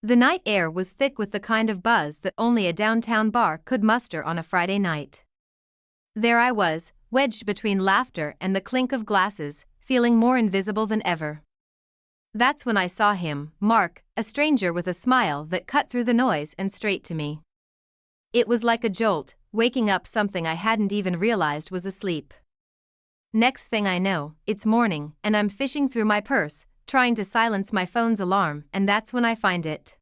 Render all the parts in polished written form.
The night air was thick with the kind of buzz that only a downtown bar could muster on a Friday night. There I was, wedged between laughter and the clink of glasses, feeling more invisible than ever. That's when I saw him, Mark, a stranger with a smile that cut through the noise and straight to me. It was like a jolt, waking up something I hadn't even realized was asleep. Next thing I know, it's morning, and I'm fishing through my purse, trying to silence my phone's alarm, and that's when I find it.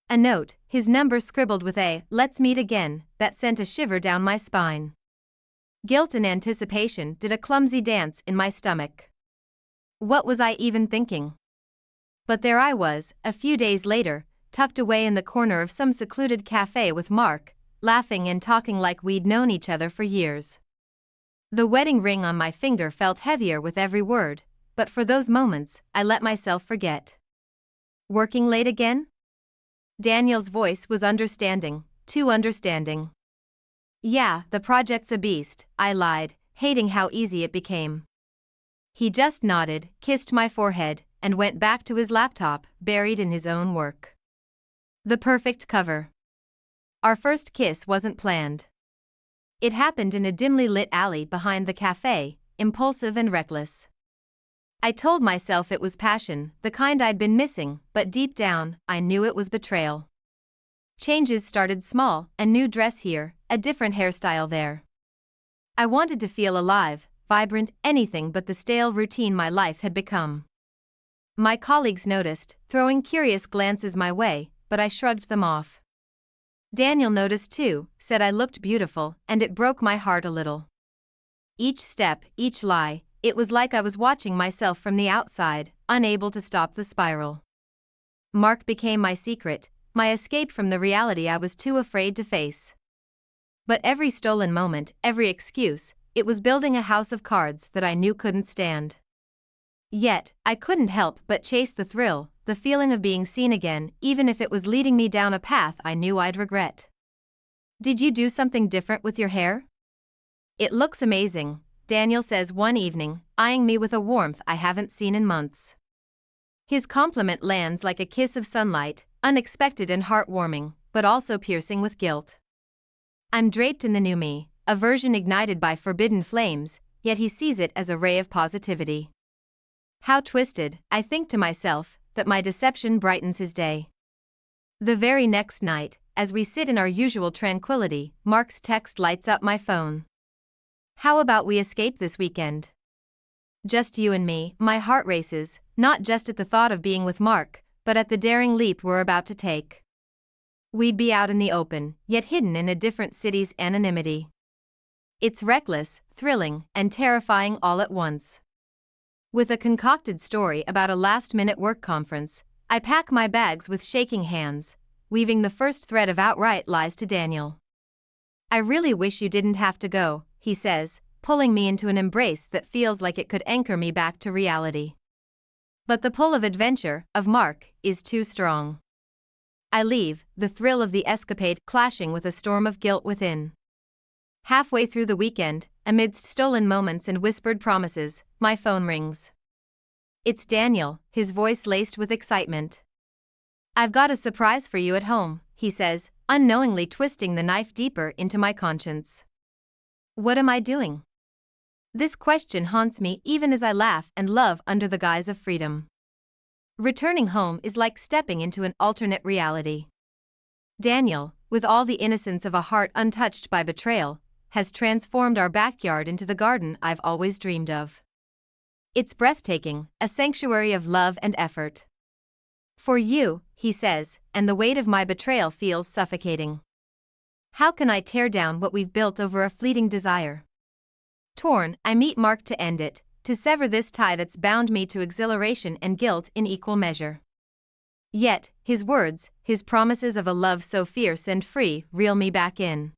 A note, his number scribbled with a "let's meet again," that sent a shiver down my spine. Guilt and anticipation did a clumsy dance in my stomach. What was I even thinking? But there I was, a few days later, tucked away in the corner of some secluded cafe with Mark, laughing and talking like we'd known each other for years. The wedding ring on my finger felt heavier with every word, but for those moments, I let myself forget. Working late again? Daniel's voice was understanding, too understanding. Yeah, the project's a beast, I lied, hating how easy it became. He just nodded, kissed my forehead, and went back to his laptop, buried in his own work. The perfect cover. Our first kiss wasn't planned. It happened in a dimly lit alley behind the cafe, impulsive and reckless. I told myself it was passion, the kind I'd been missing, but deep down, I knew it was betrayal. Changes started small, a new dress here, a different hairstyle there. I wanted to feel alive, vibrant, anything but the stale routine my life had become. My colleagues noticed, throwing curious glances my way, but I shrugged them off. Daniel noticed too, said I looked beautiful, and it broke my heart a little. Each step, each lie, it was like I was watching myself from the outside, unable to stop the spiral. Mark became my secret, my escape from the reality I was too afraid to face. But every stolen moment, every excuse, it was building a house of cards that I knew couldn't stand. Yet, I couldn't help but chase the thrill, the feeling of being seen again, even if it was leading me down a path I knew I'd regret. Did you do something different with your hair? It looks amazing, Daniel says one evening, eyeing me with a warmth I haven't seen in months. His compliment lands like a kiss of sunlight, unexpected and heartwarming, but also piercing with guilt. I'm draped in the new me, a version ignited by forbidden flames, yet he sees it as a ray of positivity. How twisted, I think to myself, that my deception brightens his day. The very next night, as we sit in our usual tranquility, Mark's text lights up my phone. How about we escape this weekend? Just you and me. My heart races, not just at the thought of being with Mark, but at the daring leap we're about to take. We'd be out in the open, yet hidden in a different city's anonymity. It's reckless, thrilling, and terrifying all at once. With a concocted story about a last-minute work conference, I pack my bags with shaking hands, weaving the first thread of outright lies to Daniel. I really wish you didn't have to go, he says, pulling me into an embrace that feels like it could anchor me back to reality. But the pull of adventure, of Mark, is too strong. I leave, the thrill of the escapade clashing with a storm of guilt within. Halfway through the weekend, amidst stolen moments and whispered promises, my phone rings. It's Daniel, his voice laced with excitement. I've got a surprise for you at home, he says, unknowingly twisting the knife deeper into my conscience. What am I doing? This question haunts me even as I laugh and love under the guise of freedom. Returning home is like stepping into an alternate reality. Daniel, with all the innocence of a heart untouched by betrayal, has transformed our backyard into the garden I've always dreamed of. It's breathtaking, a sanctuary of love and effort. For you, he says, and the weight of my betrayal feels suffocating. How can I tear down what we've built over a fleeting desire? Torn, I meet Mark to end it, to sever this tie that's bound me to exhilaration and guilt in equal measure. Yet, his words, his promises of a love so fierce and free, reel me back in.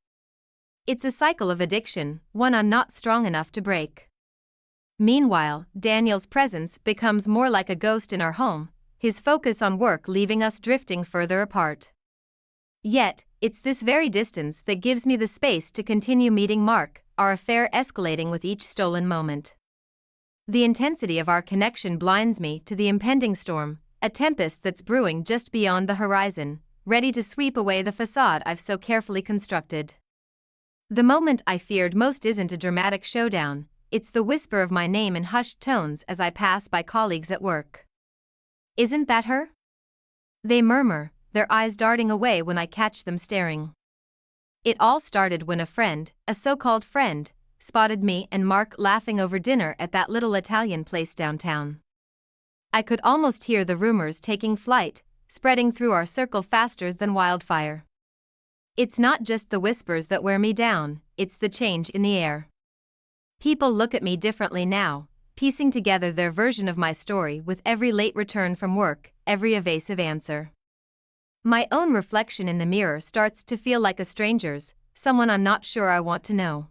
It's a cycle of addiction, one I'm not strong enough to break. Meanwhile, Daniel's presence becomes more like a ghost in our home, his focus on work leaving us drifting further apart. Yet, it's this very distance that gives me the space to continue meeting Mark, our affair escalating with each stolen moment. The intensity of our connection blinds me to the impending storm, a tempest that's brewing just beyond the horizon, ready to sweep away the facade I've so carefully constructed. The moment I feared most isn't a dramatic showdown, it's the whisper of my name in hushed tones as I pass by colleagues at work. "Isn't that her?" they murmur, their eyes darting away when I catch them staring. It all started when a friend, a so-called friend, spotted me and Mark laughing over dinner at that little Italian place downtown. I could almost hear the rumors taking flight, spreading through our circle faster than wildfire. It's not just the whispers that wear me down, it's the change in the air. People look at me differently now, piecing together their version of my story with every late return from work, every evasive answer. My own reflection in the mirror starts to feel like a stranger's, someone I'm not sure I want to know.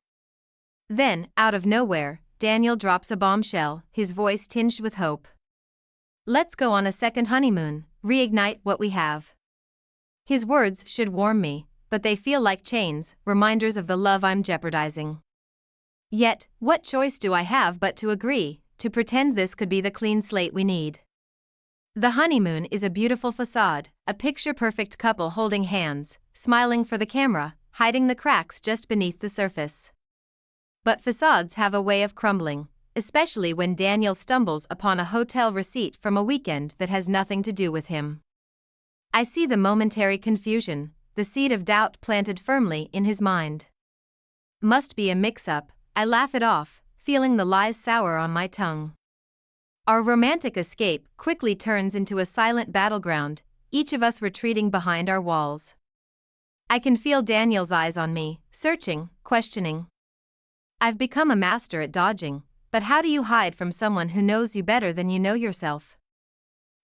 Then, out of nowhere, Daniel drops a bombshell, his voice tinged with hope. "Let's go on a second honeymoon, reignite what we have." His words should warm me, but they feel like chains, reminders of the love I'm jeopardizing. Yet, what choice do I have but to agree, to pretend this could be the clean slate we need? The honeymoon is a beautiful facade, a picture-perfect couple holding hands, smiling for the camera, hiding the cracks just beneath the surface. But facades have a way of crumbling, especially when Daniel stumbles upon a hotel receipt from a weekend that has nothing to do with him. I see the momentary confusion, the seed of doubt planted firmly in his mind. Must be a mix-up, I laugh it off, feeling the lies sour on my tongue. Our romantic escape quickly turns into a silent battleground, each of us retreating behind our walls. I can feel Daniel's eyes on me, searching, questioning. I've become a master at dodging, but how do you hide from someone who knows you better than you know yourself?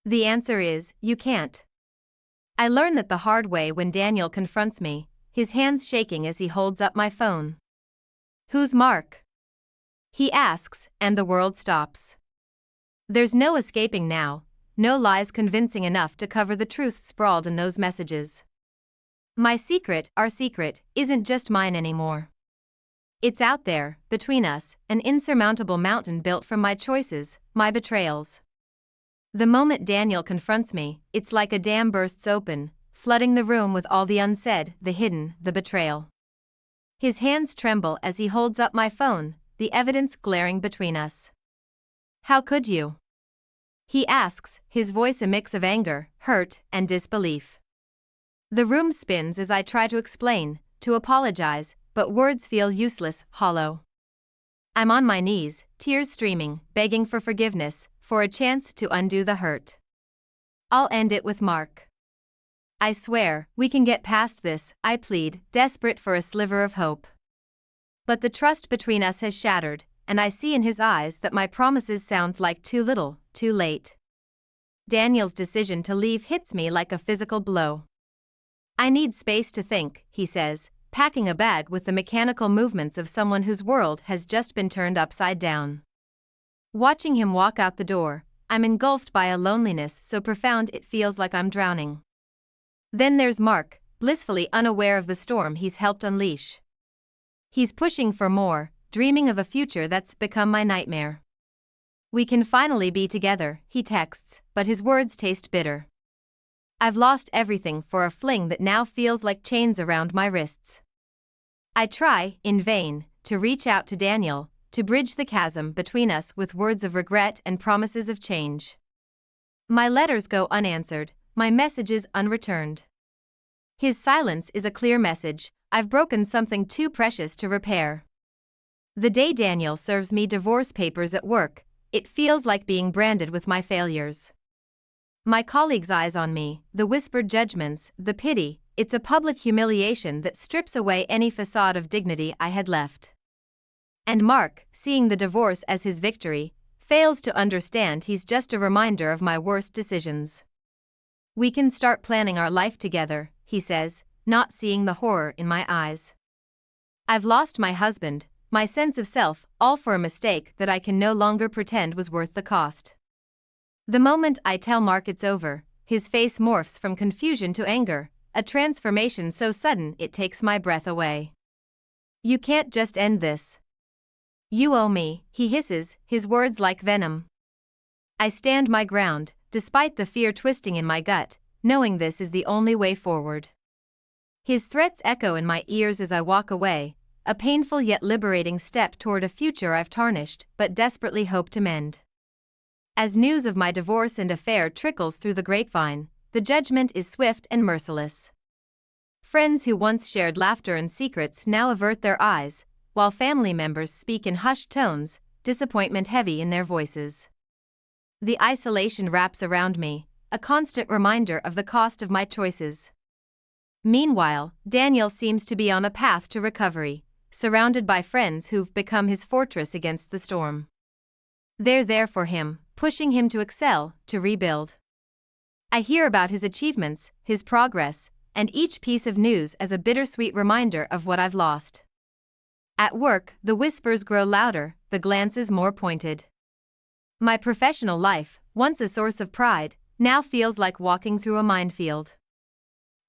The answer is, you can't. I learn that the hard way when Daniel confronts me, his hands shaking as he holds up my phone. "Who's Mark?" he asks, and the world stops. There's no escaping now, no lies convincing enough to cover the truth sprawled in those messages. My secret, our secret, isn't just mine anymore. It's out there, between us, an insurmountable mountain built from my choices, my betrayals. The moment Daniel confronts me, it's like a dam bursts open, flooding the room with all the unsaid, the hidden, the betrayal. His hands tremble as he holds up my phone, the evidence glaring between us. "How could you?" he asks, his voice a mix of anger, hurt, and disbelief. The room spins as I try to explain, to apologize, but words feel useless, hollow. I'm on my knees, tears streaming, begging for forgiveness, for a chance to undo the hurt. "I'll end it with Mark. I swear, we can get past this," I plead, desperate for a sliver of hope. But the trust between us has shattered, and I see in his eyes that my promises sound like too little, too late. Daniel's decision to leave hits me like a physical blow. "I need space to think," he says, packing a bag with the mechanical movements of someone whose world has just been turned upside down. Watching him walk out the door, I'm engulfed by a loneliness so profound it feels like I'm drowning. Then there's Mark, blissfully unaware of the storm he's helped unleash. He's pushing for more, dreaming of a future that's become my nightmare. "We can finally be together," he texts, but his words taste bitter. I've lost everything for a fling that now feels like chains around my wrists. I try, in vain, to reach out to Daniel, to bridge the chasm between us with words of regret and promises of change. My letters go unanswered, my messages unreturned. His silence is a clear message, I've broken something too precious to repair. The day Daniel serves me divorce papers at work, it feels like being branded with my failures. My colleagues' eyes on me, the whispered judgments, the pity, it's a public humiliation that strips away any facade of dignity I had left. And Mark, seeing the divorce as his victory, fails to understand he's just a reminder of my worst decisions. "We can start planning our life together," he says, not seeing the horror in my eyes. I've lost my husband, my sense of self, all for a mistake that I can no longer pretend was worth the cost. The moment I tell Mark it's over, his face morphs from confusion to anger, a transformation so sudden it takes my breath away. "You can't just end this. You owe me," he hisses, his words like venom. I stand my ground, despite the fear twisting in my gut, knowing this is the only way forward. His threats echo in my ears as I walk away, a painful yet liberating step toward a future I've tarnished but desperately hope to mend. As news of my divorce and affair trickles through the grapevine, the judgment is swift and merciless. Friends who once shared laughter and secrets now avert their eyes, while family members speak in hushed tones, disappointment heavy in their voices. The isolation wraps around me, a constant reminder of the cost of my choices. Meanwhile, Daniel seems to be on a path to recovery, surrounded by friends who've become his fortress against the storm. They're there for him, pushing him to excel, to rebuild. I hear about his achievements, his progress, and each piece of news as a bittersweet reminder of what I've lost. At work, the whispers grow louder, the glances more pointed. My professional life, once a source of pride, now feels like walking through a minefield.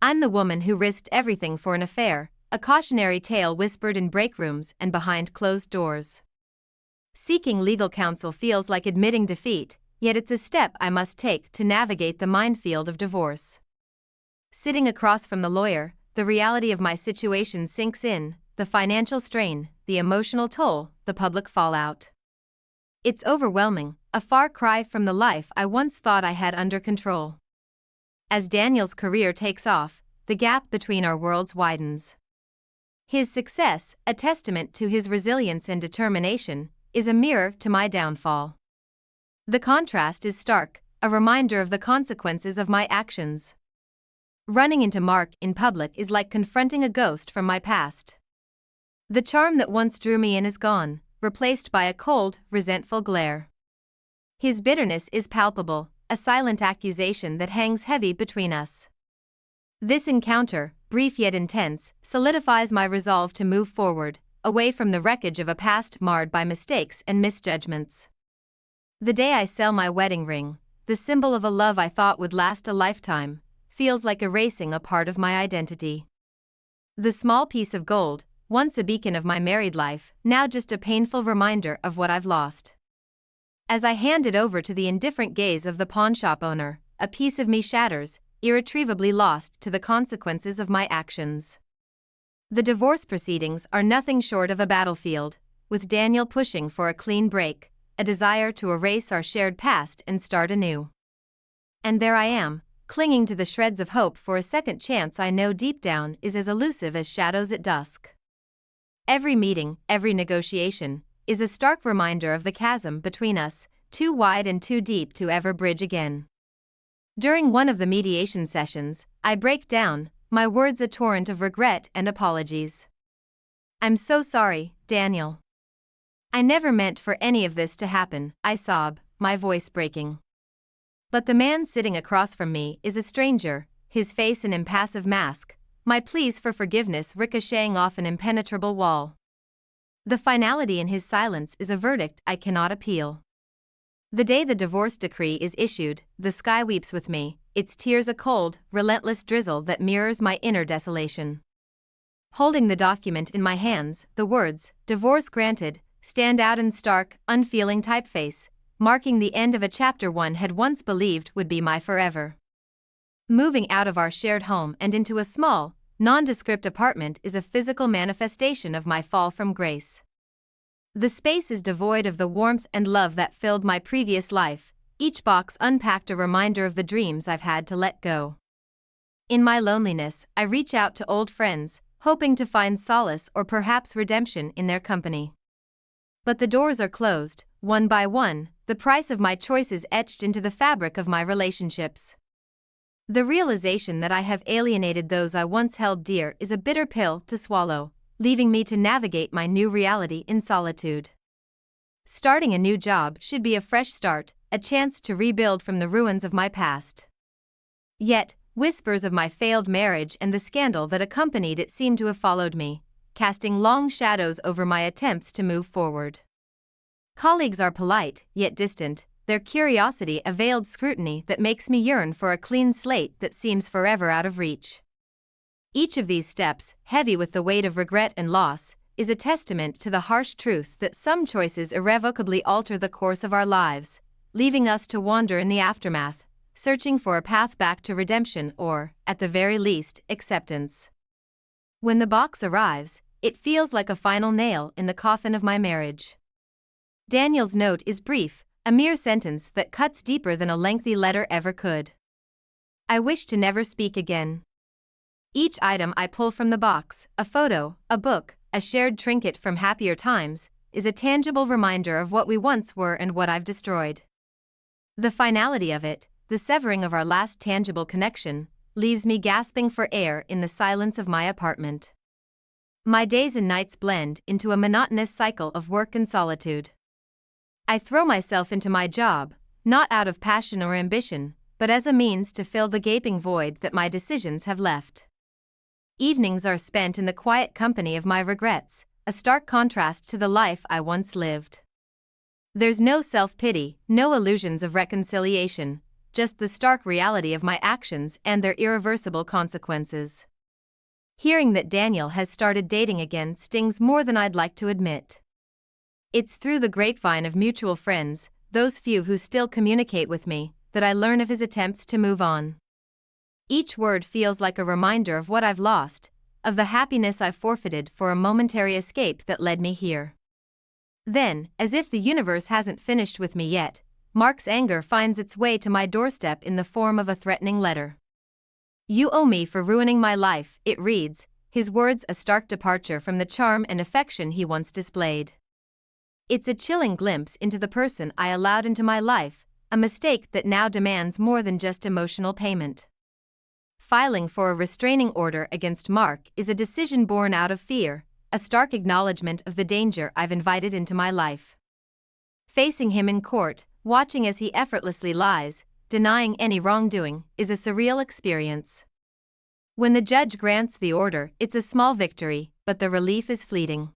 I'm the woman who risked everything for an affair, a cautionary tale whispered in break rooms and behind closed doors. Seeking legal counsel feels like admitting defeat, yet it's a step I must take to navigate the minefield of divorce. Sitting across from the lawyer, the reality of my situation sinks in, the financial strain, the emotional toll, the public fallout. It's overwhelming, a far cry from the life I once thought I had under control. As Daniel's career takes off, the gap between our worlds widens. His success, a testament to his resilience and determination, is a mirror to my downfall. The contrast is stark, a reminder of the consequences of my actions. Running into Mark in public is like confronting a ghost from my past. The charm that once drew me in is gone, replaced by a cold, resentful glare. His bitterness is palpable, a silent accusation that hangs heavy between us. This encounter, brief yet intense, solidifies my resolve to move forward, away from the wreckage of a past marred by mistakes and misjudgments. The day I sell my wedding ring, the symbol of a love I thought would last a lifetime, feels like erasing a part of my identity. The small piece of gold, once a beacon of my married life, now just a painful reminder of what I've lost. As I hand it over to the indifferent gaze of the pawnshop owner, a piece of me shatters, irretrievably lost to the consequences of my actions. The divorce proceedings are nothing short of a battlefield, with Daniel pushing for a clean break, a desire to erase our shared past and start anew. And there I am, clinging to the shreds of hope for a second chance I know deep down is as elusive as shadows at dusk. Every meeting, every negotiation, is a stark reminder of the chasm between us, too wide and too deep to ever bridge again. During one of the mediation sessions, I break down, my words a torrent of regret and apologies. "I'm so sorry, Daniel. I never meant for any of this to happen," I sob, my voice breaking. But the man sitting across from me is a stranger, his face an impassive mask, my pleas for forgiveness ricocheting off an impenetrable wall. The finality in his silence is a verdict I cannot appeal. The day the divorce decree is issued, the sky weeps with me, its tears a cold, relentless drizzle that mirrors my inner desolation. Holding the document in my hands, the words, "Divorce granted," stand out in stark, unfeeling typeface, marking the end of a chapter one had once believed would be my forever. Moving out of our shared home and into a small, nondescript apartment is a physical manifestation of my fall from grace. The space is devoid of the warmth and love that filled my previous life, each box unpacked a reminder of the dreams I've had to let go. In my loneliness, I reach out to old friends, hoping to find solace or perhaps redemption in their company. But the doors are closed, one by one, the price of my choices etched into the fabric of my relationships. The realization that I have alienated those I once held dear is a bitter pill to swallow, leaving me to navigate my new reality in solitude. Starting a new job should be a fresh start, a chance to rebuild from the ruins of my past. Yet, whispers of my failed marriage and the scandal that accompanied it seem to have followed me, casting long shadows over my attempts to move forward. Colleagues are polite, yet distant, their curiosity a veiled scrutiny that makes me yearn for a clean slate that seems forever out of reach. Each of these steps, heavy with the weight of regret and loss, is a testament to the harsh truth that some choices irrevocably alter the course of our lives, leaving us to wander in the aftermath, searching for a path back to redemption or, at the very least, acceptance. When the box arrives, it feels like a final nail in the coffin of my marriage. Daniel's note is brief, a mere sentence that cuts deeper than a lengthy letter ever could. I wish to never speak again. Each item I pull from the box, a photo, a book, a shared trinket from happier times, is a tangible reminder of what we once were and what I've destroyed. The finality of it, the severing of our last tangible connection, leaves me gasping for air in the silence of my apartment. My days and nights blend into a monotonous cycle of work and solitude. I throw myself into my job, not out of passion or ambition, but as a means to fill the gaping void that my decisions have left. Evenings are spent in the quiet company of my regrets, a stark contrast to the life I once lived. There's no self-pity, no illusions of reconciliation, just the stark reality of my actions and their irreversible consequences. Hearing that Daniel has started dating again stings more than I'd like to admit. It's through the grapevine of mutual friends, those few who still communicate with me, that I learn of his attempts to move on. Each word feels like a reminder of what I've lost, of the happiness I forfeited for a momentary escape that led me here. Then, as if the universe hasn't finished with me yet, Mark's anger finds its way to my doorstep in the form of a threatening letter. "You owe me for ruining my life," it reads, his words a stark departure from the charm and affection he once displayed. It's a chilling glimpse into the person I allowed into my life, a mistake that now demands more than just emotional payment. Filing for a restraining order against Mark is a decision born out of fear, a stark acknowledgement of the danger I've invited into my life. Facing him in court, watching as he effortlessly lies, denying any wrongdoing, is a surreal experience. When the judge grants the order, it's a small victory, but the relief is fleeting.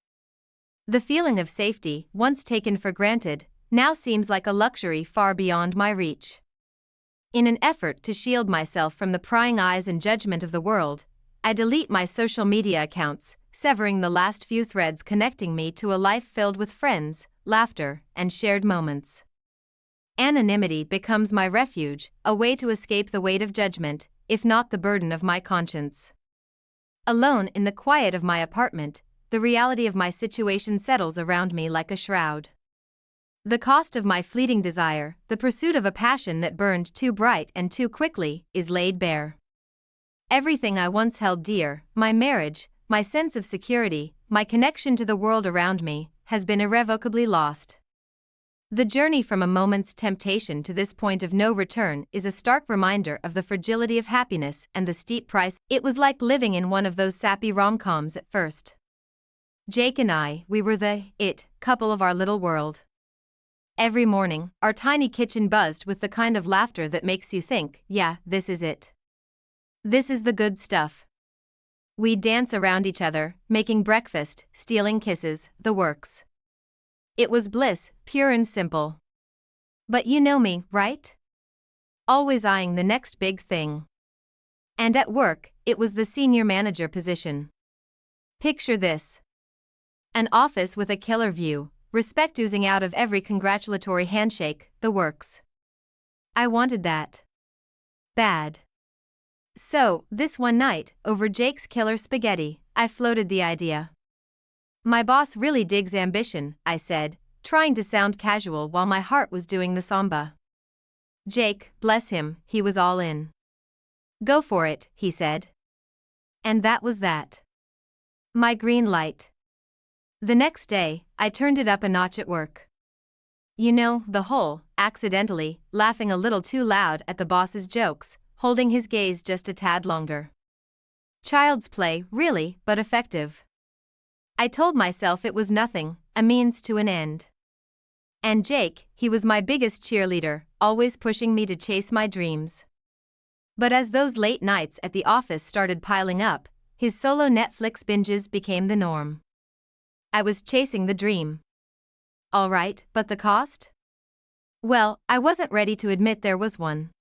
The feeling of safety, once taken for granted, now seems like a luxury far beyond my reach. In an effort to shield myself from the prying eyes and judgment of the world, I delete my social media accounts, severing the last few threads connecting me to a life filled with friends, laughter, and shared moments. Anonymity becomes my refuge, a way to escape the weight of judgment, if not the burden of my conscience. Alone in the quiet of my apartment, the reality of my situation settles around me like a shroud. The cost of my fleeting desire, the pursuit of a passion that burned too bright and too quickly, is laid bare. Everything I once held dear, my marriage, my sense of security, my connection to the world around me, has been irrevocably lost. The journey from a moment's temptation to this point of no return is a stark reminder of the fragility of happiness and the steep price. It was like living in one of those sappy rom-coms at first. Jake and I, we were the it couple of our little world. Every morning, our tiny kitchen buzzed with the kind of laughter that makes you think, yeah, this is it. This is the good stuff. We'd dance around each other, making breakfast, stealing kisses, the works. It was bliss, pure and simple. But you know me, right? Always eyeing the next big thing. And at work, it was the senior manager position. Picture this. An office with a killer view, respect oozing out of every congratulatory handshake, the works. I wanted that. Bad. So, this one night, over Jake's killer spaghetti, I floated the idea. "My boss really digs ambition," I said, trying to sound casual while my heart was doing the samba. Jake, bless him, he was all in. "Go for it," he said. And that was that. My green light. The next day, I turned it up a notch at work. You know, the whole, accidentally, laughing a little too loud at the boss's jokes, holding his gaze just a tad longer. Child's play, really, but effective. I told myself it was nothing, a means to an end. And Jake, he was my biggest cheerleader, always pushing me to chase my dreams. But as those late nights at the office started piling up, his solo Netflix binges became the norm. I was chasing the dream. All right, but the cost? Well, I wasn't ready to admit there was one.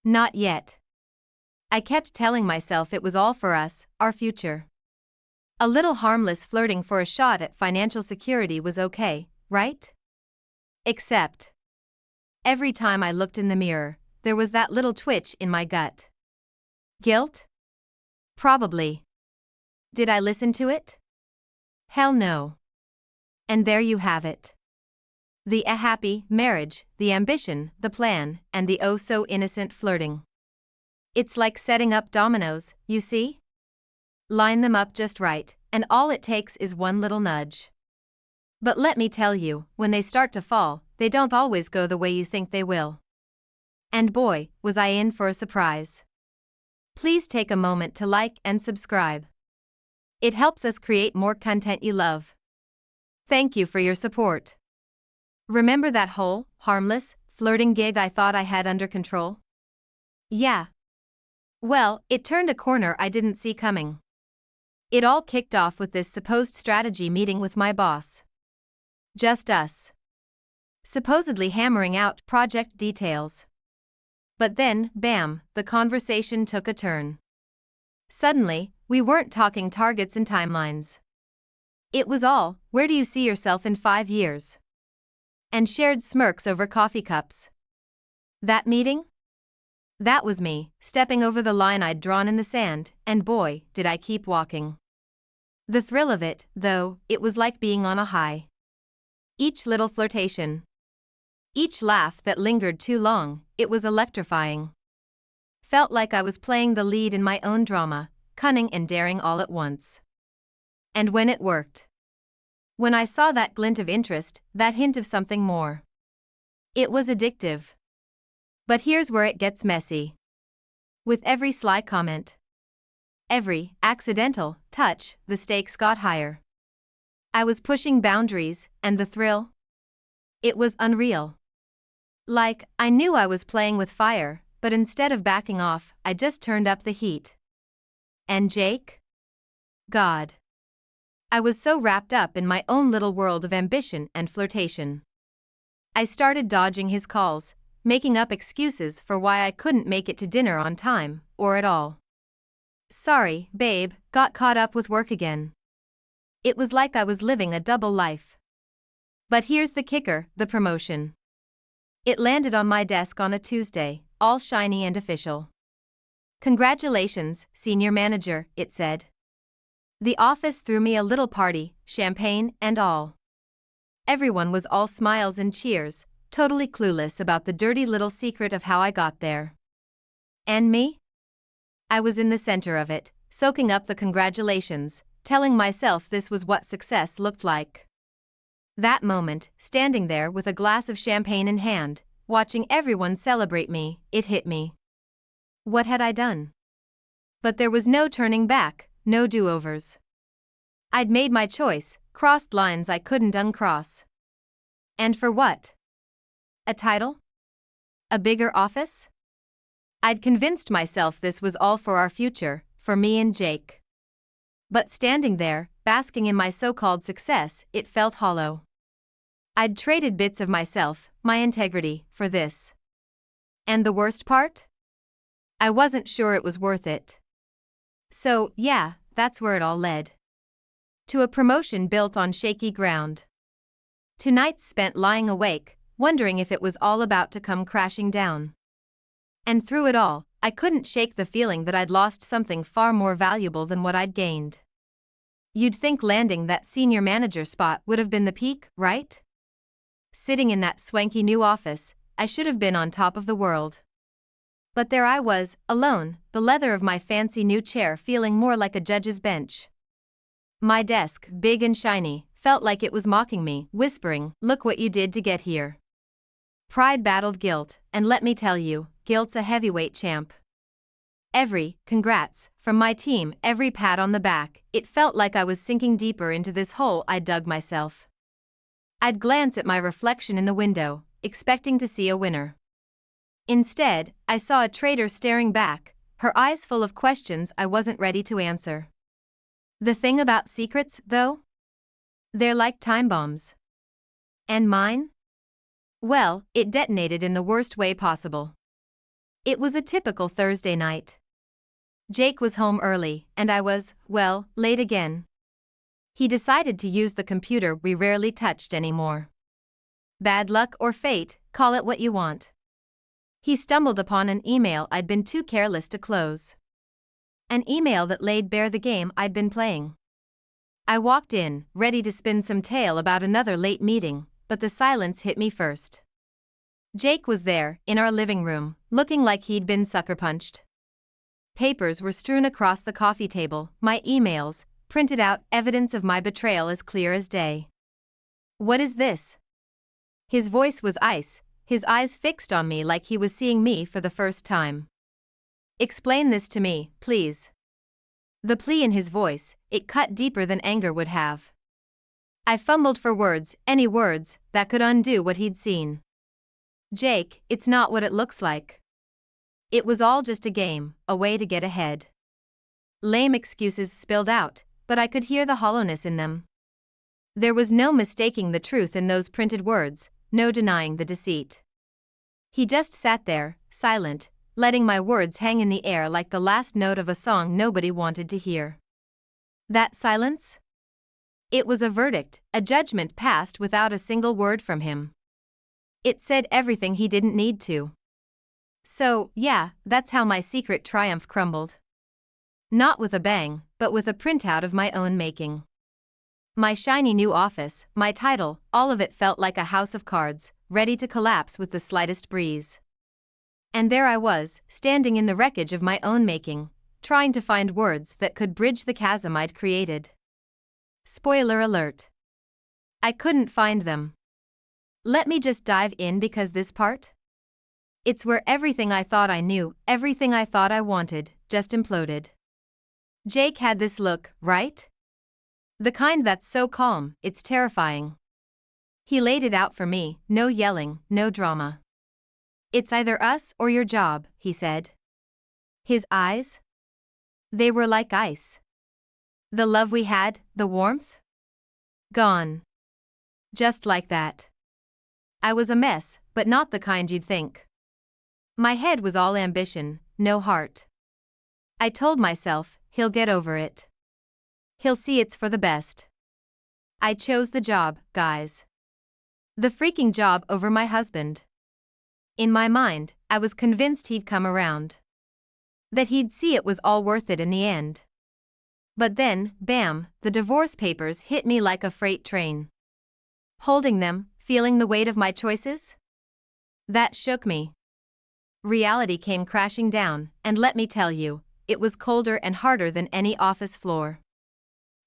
Not yet. I kept telling myself it was all for us, our future. A little harmless flirting for a shot at financial security was okay, right? Except, every time I looked in the mirror, there was that little twitch in my gut. Guilt? Probably. Did I listen to it? Hell no. And there you have it. The happy marriage, the ambition, the plan, and the oh so innocent flirting. It's like setting up dominoes, you see? Line them up just right, and all it takes is one little nudge. But let me tell you, when they start to fall, they don't always go the way you think they will. And boy, was I in for a surprise. Please take a moment to like and subscribe. It helps us create more content you love. Thank you for your support. Remember that whole, harmless, flirting gig I thought I had under control? Yeah. Well, it turned a corner I didn't see coming. It all kicked off with this supposed strategy meeting with my boss. Just us. Supposedly hammering out project details. But then, bam, the conversation took a turn. Suddenly, we weren't talking targets and timelines. It was all, where do you see yourself in 5 years? And shared smirks over coffee cups. That meeting? That was me, stepping over the line I'd drawn in the sand, and boy, did I keep walking. The thrill of it, though, it was like being on a high. Each little flirtation. Each laugh that lingered too long, it was electrifying. Felt like I was playing the lead in my own drama, cunning and daring all at once. And when it worked. When I saw that glint of interest, that hint of something more. It was addictive. But here's where it gets messy. With every sly comment, every accidental touch, the stakes got higher. I was pushing boundaries, and the thrill? It was unreal. Like, I knew I was playing with fire, but instead of backing off, I just turned up the heat. And Jake? God. I was so wrapped up in my own little world of ambition and flirtation. I started dodging his calls, making up excuses for why I couldn't make it to dinner on time, or at all. Sorry, babe, got caught up with work again. It was like I was living a double life. But here's the kicker, the promotion. It landed on my desk on a Tuesday, all shiny and official. Congratulations, senior manager, it said. The office threw me a little party, champagne and all. Everyone was all smiles and cheers, totally clueless about the dirty little secret of how I got there. And me? I was in the center of it, soaking up the congratulations, telling myself this was what success looked like. That moment, standing there with a glass of champagne in hand, watching everyone celebrate me, it hit me. What had I done? But there was no turning back, no do-overs. I'd made my choice, crossed lines I couldn't uncross. And for what? A title? A bigger office? I'd convinced myself this was all for our future, for me and Jake. But standing there, basking in my so-called success, it felt hollow. I'd traded bits of myself, my integrity, for this. And the worst part? I wasn't sure it was worth it. So, yeah, that's where it all led. To a promotion built on shaky ground. To nights spent lying awake, wondering if it was all about to come crashing down. And through it all, I couldn't shake the feeling that I'd lost something far more valuable than what I'd gained. You'd think landing that senior manager spot would have been the peak, right? Sitting in that swanky new office, I should have been on top of the world. But there I was, alone, the leather of my fancy new chair feeling more like a judge's bench. My desk, big and shiny, felt like it was mocking me, whispering, "Look what you did to get here." Pride battled guilt, and let me tell you, guilt's a heavyweight champ. Every "congrats" from my team, every pat on the back, it felt like I was sinking deeper into this hole I'd dug myself. I'd glance at my reflection in the window, expecting to see a winner. Instead, I saw a traitor staring back, her eyes full of questions I wasn't ready to answer. The thing about secrets, though? They're like time bombs. And mine? Well, it detonated in the worst way possible. It was a typical Thursday night. Jake was home early, and I was, well, late again. He decided to use the computer we rarely touched anymore. Bad luck or fate, call it what you want. He stumbled upon an email I'd been too careless to close. An email that laid bare the game I'd been playing. I walked in, ready to spin some tale about another late meeting, but the silence hit me first. Jake was there, in our living room, looking like he'd been sucker punched. Papers were strewn across the coffee table, my emails, printed out, evidence of my betrayal as clear as day. "What is this?" His voice was ice, his eyes fixed on me like he was seeing me for the first time. "Explain this to me, please." The plea in his voice, it cut deeper than anger would have. I fumbled for words, any words, that could undo what he'd seen. "Jake, it's not what it looks like. It was all just a game, a way to get ahead." Lame excuses spilled out, but I could hear the hollowness in them. There was no mistaking the truth in those printed words, no denying the deceit. He just sat there, silent, letting my words hang in the air like the last note of a song nobody wanted to hear. That silence? It was a verdict, a judgment passed without a single word from him. It said everything he didn't need to. So, yeah, that's how my secret triumph crumbled. Not with a bang, but with a printout of my own making. My shiny new office, my title, all of it felt like a house of cards, ready to collapse with the slightest breeze. And there I was, standing in the wreckage of my own making, trying to find words that could bridge the chasm I'd created. Spoiler alert. I couldn't find them. Let me just dive in because this part? It's where everything I thought I knew, everything I thought I wanted, just imploded. Jake had this look, right? The kind that's so calm, it's terrifying. He laid it out for me, no yelling, no drama. "It's either us or your job," he said. His eyes? They were like ice. The love we had, the warmth? Gone. Just like that. I was a mess, but not the kind you'd think. My head was all ambition, no heart. I told myself, he'll get over it. He'll see it's for the best. I chose the job, guys. The freaking job over my husband. In my mind, I was convinced he'd come around. That he'd see it was all worth it in the end. But then, bam, the divorce papers hit me like a freight train. Holding them, feeling the weight of my choices? That shook me. Reality came crashing down, and let me tell you, it was colder and harder than any office floor.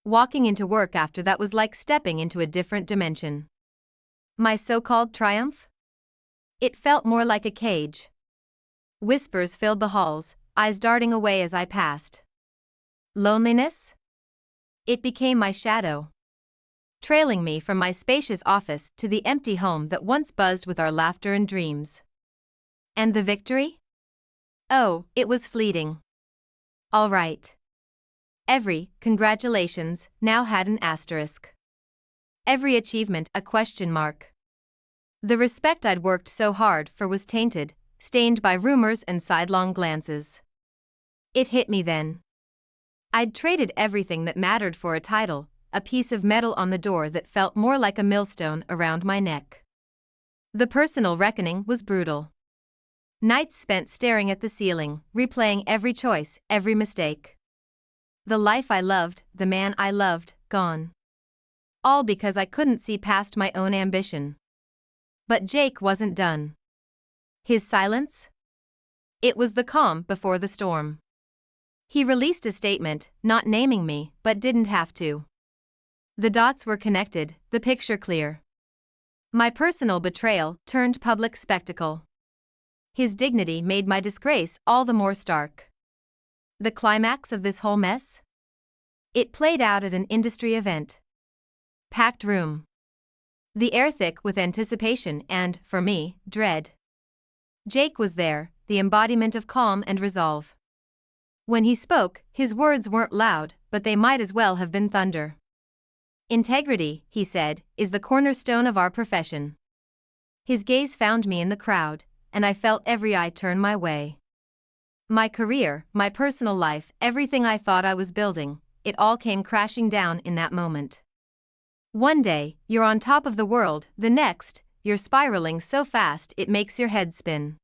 Walking into work after that was like stepping into a different dimension. My so-called triumph? It felt more like a cage. Whispers filled the halls, eyes darting away as I passed. Loneliness? It became my shadow. Trailing me from my spacious office to the empty home that once buzzed with our laughter and dreams. And the victory? Oh, it was fleeting. All right. Every congratulations now had an asterisk. Every achievement a question mark. The respect I'd worked so hard for was tainted, stained by rumors and sidelong glances. It hit me then. I'd traded everything that mattered for a title, a piece of metal on the door that felt more like a millstone around my neck. The personal reckoning was brutal. Nights spent staring at the ceiling, replaying every choice, every mistake. The life I loved, the man I loved, gone. All because I couldn't see past my own ambition. But Jake wasn't done. His silence? It was the calm before the storm. He released a statement, not naming me, but didn't have to. The dots were connected, the picture clear. My personal betrayal turned public spectacle. His dignity made my disgrace all the more stark. The climax of this whole mess? It played out at an industry event. Packed room. The air thick with anticipation and, for me, dread. Jake was there, the embodiment of calm and resolve. When he spoke, his words weren't loud, but they might as well have been thunder. "Integrity," he said, "is the cornerstone of our profession." His gaze found me in the crowd, and I felt every eye turn my way. My career, my personal life, everything I thought I was building, it all came crashing down in that moment. One day, you're on top of the world, the next, you're spiraling so fast it makes your head spin.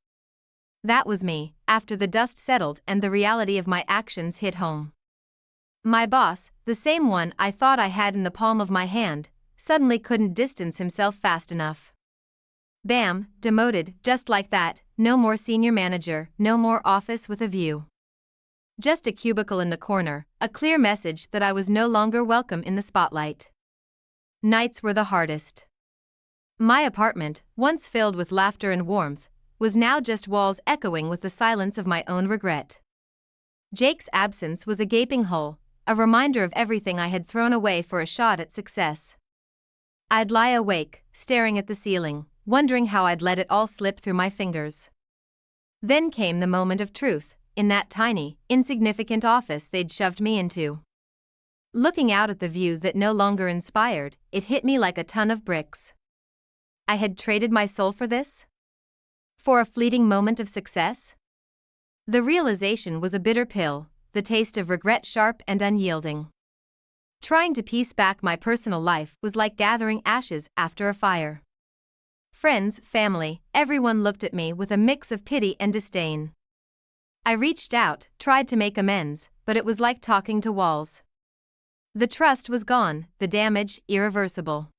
That was me, after the dust settled and the reality of my actions hit home. My boss, the same one I thought I had in the palm of my hand, suddenly couldn't distance himself fast enough. Bam, demoted, just like that, no more senior manager, no more office with a view. Just a cubicle in the corner, a clear message that I was no longer welcome in the spotlight. Nights were the hardest. My apartment, once filled with laughter and warmth, was now just walls echoing with the silence of my own regret. Jake's absence was a gaping hole, a reminder of everything I had thrown away for a shot at success. I'd lie awake, staring at the ceiling, wondering how I'd let it all slip through my fingers. Then came the moment of truth, in that tiny, insignificant office they'd shoved me into. Looking out at the view that no longer inspired, it hit me like a ton of bricks. I had traded my soul for this? For a fleeting moment of success? The realization was a bitter pill, the taste of regret sharp and unyielding. Trying to piece back my personal life was like gathering ashes after a fire. Friends, family, everyone looked at me with a mix of pity and disdain. I reached out, tried to make amends, but it was like talking to walls. The trust was gone, the damage irreversible.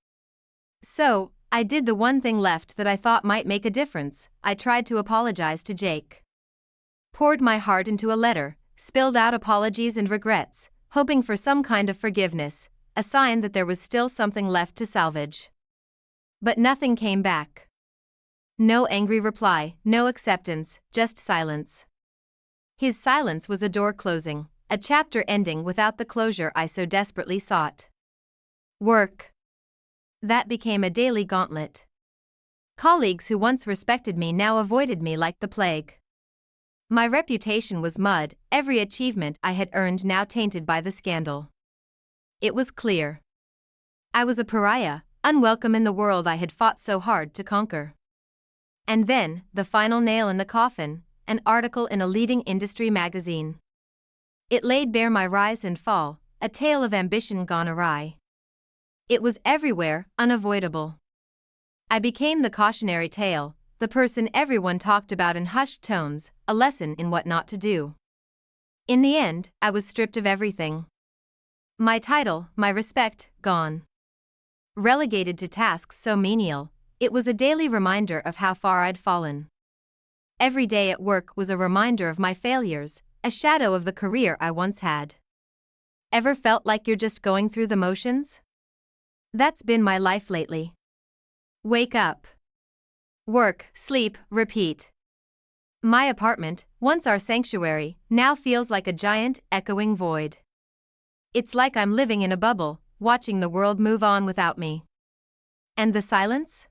So, I did the one thing left that I thought might make a difference. I tried to apologize to Jake. Poured my heart into a letter, spilled out apologies and regrets, hoping for some kind of forgiveness, a sign that there was still something left to salvage. But nothing came back. No angry reply, no acceptance, just silence. His silence was a door closing, a chapter ending without the closure I so desperately sought. Work. That became a daily gauntlet. Colleagues who once respected me now avoided me like the plague. My reputation was mud, every achievement I had earned now tainted by the scandal. It was clear. I was a pariah, unwelcome in the world I had fought so hard to conquer. And then, the final nail in the coffin, an article in a leading industry magazine. It laid bare my rise and fall, a tale of ambition gone awry. It was everywhere, unavoidable. I became the cautionary tale, the person everyone talked about in hushed tones, a lesson in what not to do. In the end, I was stripped of everything. My title, my respect, gone. Relegated to tasks so menial, it was a daily reminder of how far I'd fallen. Every day at work was a reminder of my failures, a shadow of the career I once had. Ever felt like you're just going through the motions? That's been my life lately. Wake up. Work, sleep, repeat. My apartment, once our sanctuary, now feels like a giant, echoing void. It's like I'm living in a bubble, watching the world move on without me. And the silence?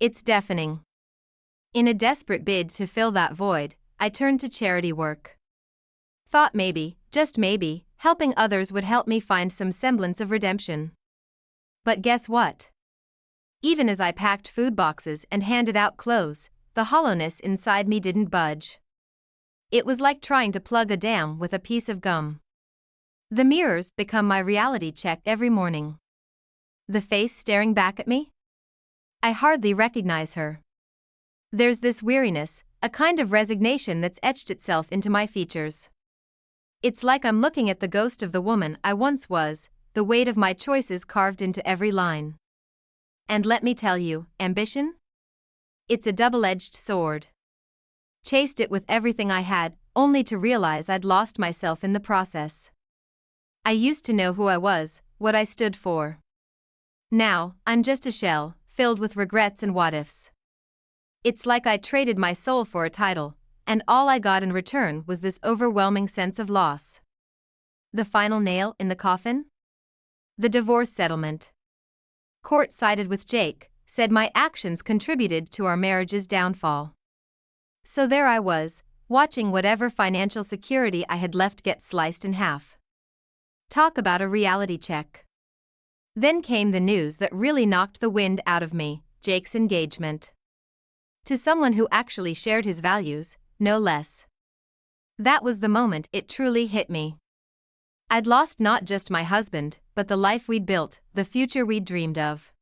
It's deafening. In a desperate bid to fill that void, I turned to charity work. Thought maybe, just maybe, helping others would help me find some semblance of redemption. But guess what? Even as I packed food boxes and handed out clothes, the hollowness inside me didn't budge. It was like trying to plug a dam with a piece of gum. The mirrors become my reality check every morning. The face staring back at me? I hardly recognize her. There's this weariness, a kind of resignation that's etched itself into my features. It's like I'm looking at the ghost of the woman I once was, the weight of my choices carved into every line. And let me tell you, ambition? It's a double-edged sword. Chased it with everything I had, only to realize I'd lost myself in the process. I used to know who I was, what I stood for. Now, I'm just a shell, filled with regrets and what-ifs. It's like I traded my soul for a title, and all I got in return was this overwhelming sense of loss. The final nail in the coffin? The divorce settlement. Court sided with Jake, said my actions contributed to our marriage's downfall. So there I was, watching whatever financial security I had left get sliced in half. Talk about a reality check. Then came the news that really knocked the wind out of me, Jake's engagement. To someone who actually shared his values, no less. That was the moment it truly hit me. I'd lost not just my husband, but the life we'd built, the future we'd dreamed of.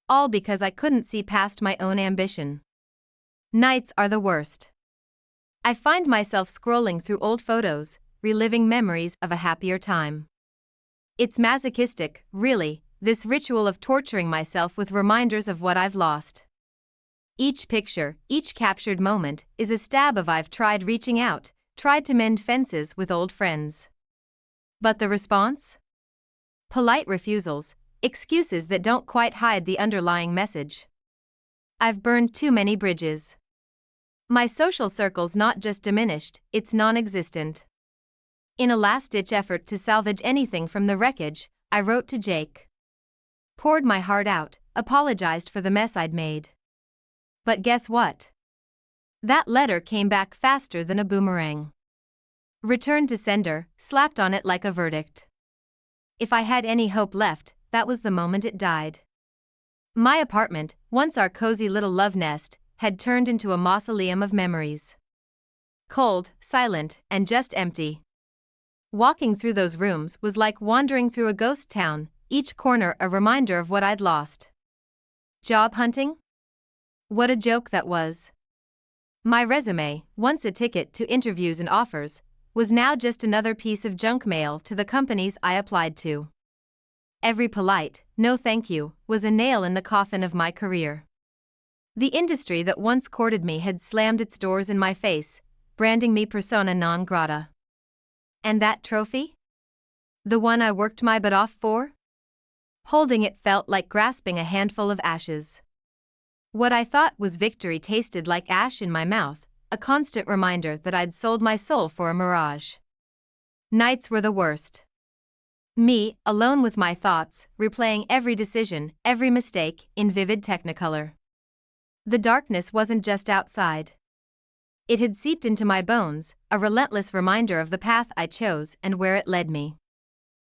All because I couldn't see past my own ambition. Nights are the worst. I find myself scrolling through old photos, reliving memories of a happier time. It's masochistic, really, this ritual of torturing myself with reminders of what I've lost. Each picture, each captured moment, is a stab of I've tried reaching out, tried to mend fences with old friends. But the response? Polite refusals, excuses that don't quite hide the underlying message. I've burned too many bridges. My social circle's not just diminished, it's non-existent. In a last-ditch effort to salvage anything from the wreckage, I wrote to Jake. Poured my heart out, apologized for the mess I'd made. But guess what? That letter came back faster than a boomerang. Returned to sender, slapped on it like a verdict. If I had any hope left, that was the moment it died. My apartment, once our cozy little love nest, had turned into a mausoleum of memories. Cold, silent, and just empty. Walking through those rooms was like wandering through a ghost town, each corner a reminder of what I'd lost. Job hunting? What a joke that was. My resume, once a ticket to interviews and offers, was now just another piece of junk mail to the companies I applied to. Every polite, no thank you, was a nail in the coffin of my career. The industry that once courted me had slammed its doors in my face, branding me persona non grata. And that trophy? The one I worked my butt off for? Holding it felt like grasping a handful of ashes. What I thought was victory tasted like ash in my mouth, a constant reminder that I'd sold my soul for a mirage. Nights were the worst. Me, alone with my thoughts, replaying every decision, every mistake, in vivid technicolor. The darkness wasn't just outside. It had seeped into my bones, a relentless reminder of the path I chose and where it led me.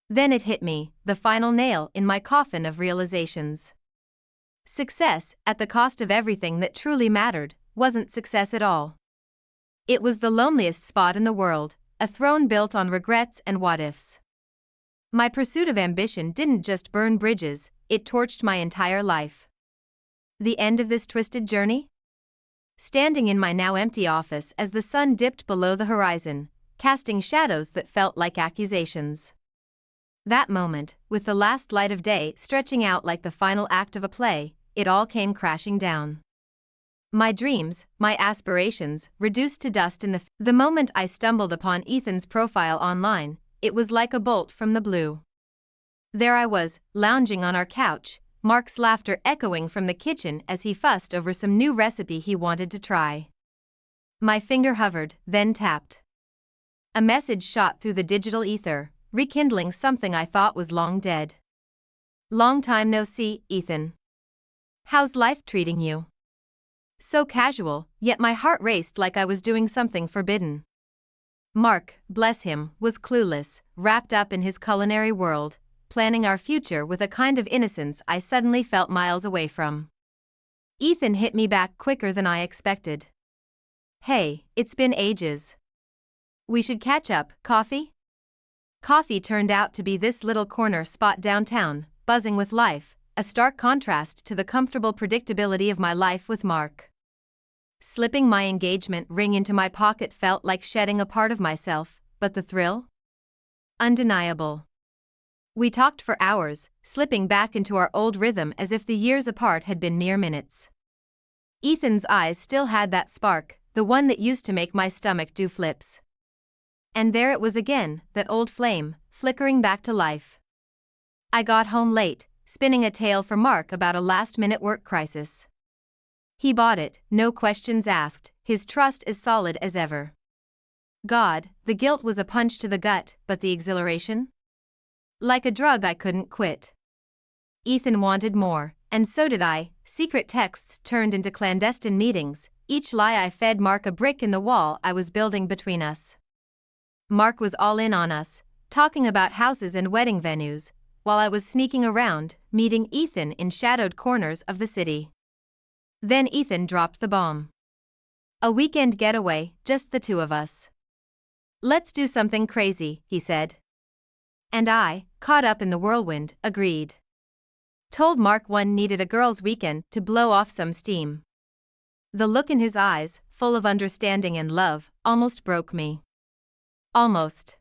Then it hit me, the final nail in my coffin of realizations. Success, at the cost of everything that truly mattered, wasn't success at all. It was the loneliest spot in the world, a throne built on regrets and what-ifs. My pursuit of ambition didn't just burn bridges, it torched my entire life. The end of this twisted journey? Standing in my now empty office as the sun dipped below the horizon, casting shadows that felt like accusations. That moment, with the last light of day stretching out like the final act of a play, it all came crashing down. My dreams, my aspirations, reduced to dust in the moment I stumbled upon Ethan's profile online, it was like a bolt from the blue. There I was, lounging on our couch, Mark's laughter echoing from the kitchen as he fussed over some new recipe he wanted to try. My finger hovered, then tapped. A message shot through the digital ether, rekindling something I thought was long dead. Long time no see, Ethan. How's life treating you? So casual, yet my heart raced like I was doing something forbidden. Mark, bless him, was clueless, wrapped up in his culinary world, planning our future with a kind of innocence I suddenly felt miles away from. Ethan hit me back quicker than I expected. Hey, it's been ages. We should catch up, coffee? Coffee turned out to be this little corner spot downtown, buzzing with life, a stark contrast to the comfortable predictability of my life with Mark. Slipping my engagement ring into my pocket felt like shedding a part of myself, but the thrill? Undeniable. We talked for hours, slipping back into our old rhythm as if the years apart had been mere minutes. Ethan's eyes still had that spark, the one that used to make my stomach do flips. And there it was again, that old flame, flickering back to life. I got home late, spinning a tale for Mark about a last-minute work crisis. He bought it, no questions asked, his trust as solid as ever. God, the guilt was a punch to the gut, but the exhilaration? Like a drug I couldn't quit. Ethan wanted more, and so did I. Secret texts turned into clandestine meetings, each lie I fed Mark a brick in the wall I was building between us. Mark was all in on us, talking about houses and wedding venues, while I was sneaking around, meeting Ethan in shadowed corners of the city. Then Ethan dropped the bomb. A weekend getaway, just the two of us. Let's do something crazy, he said. And I, caught up in the whirlwind, agreed. Told Mark one needed a girls' weekend to blow off some steam. The look in his eyes, full of understanding and love, almost broke me. Almost.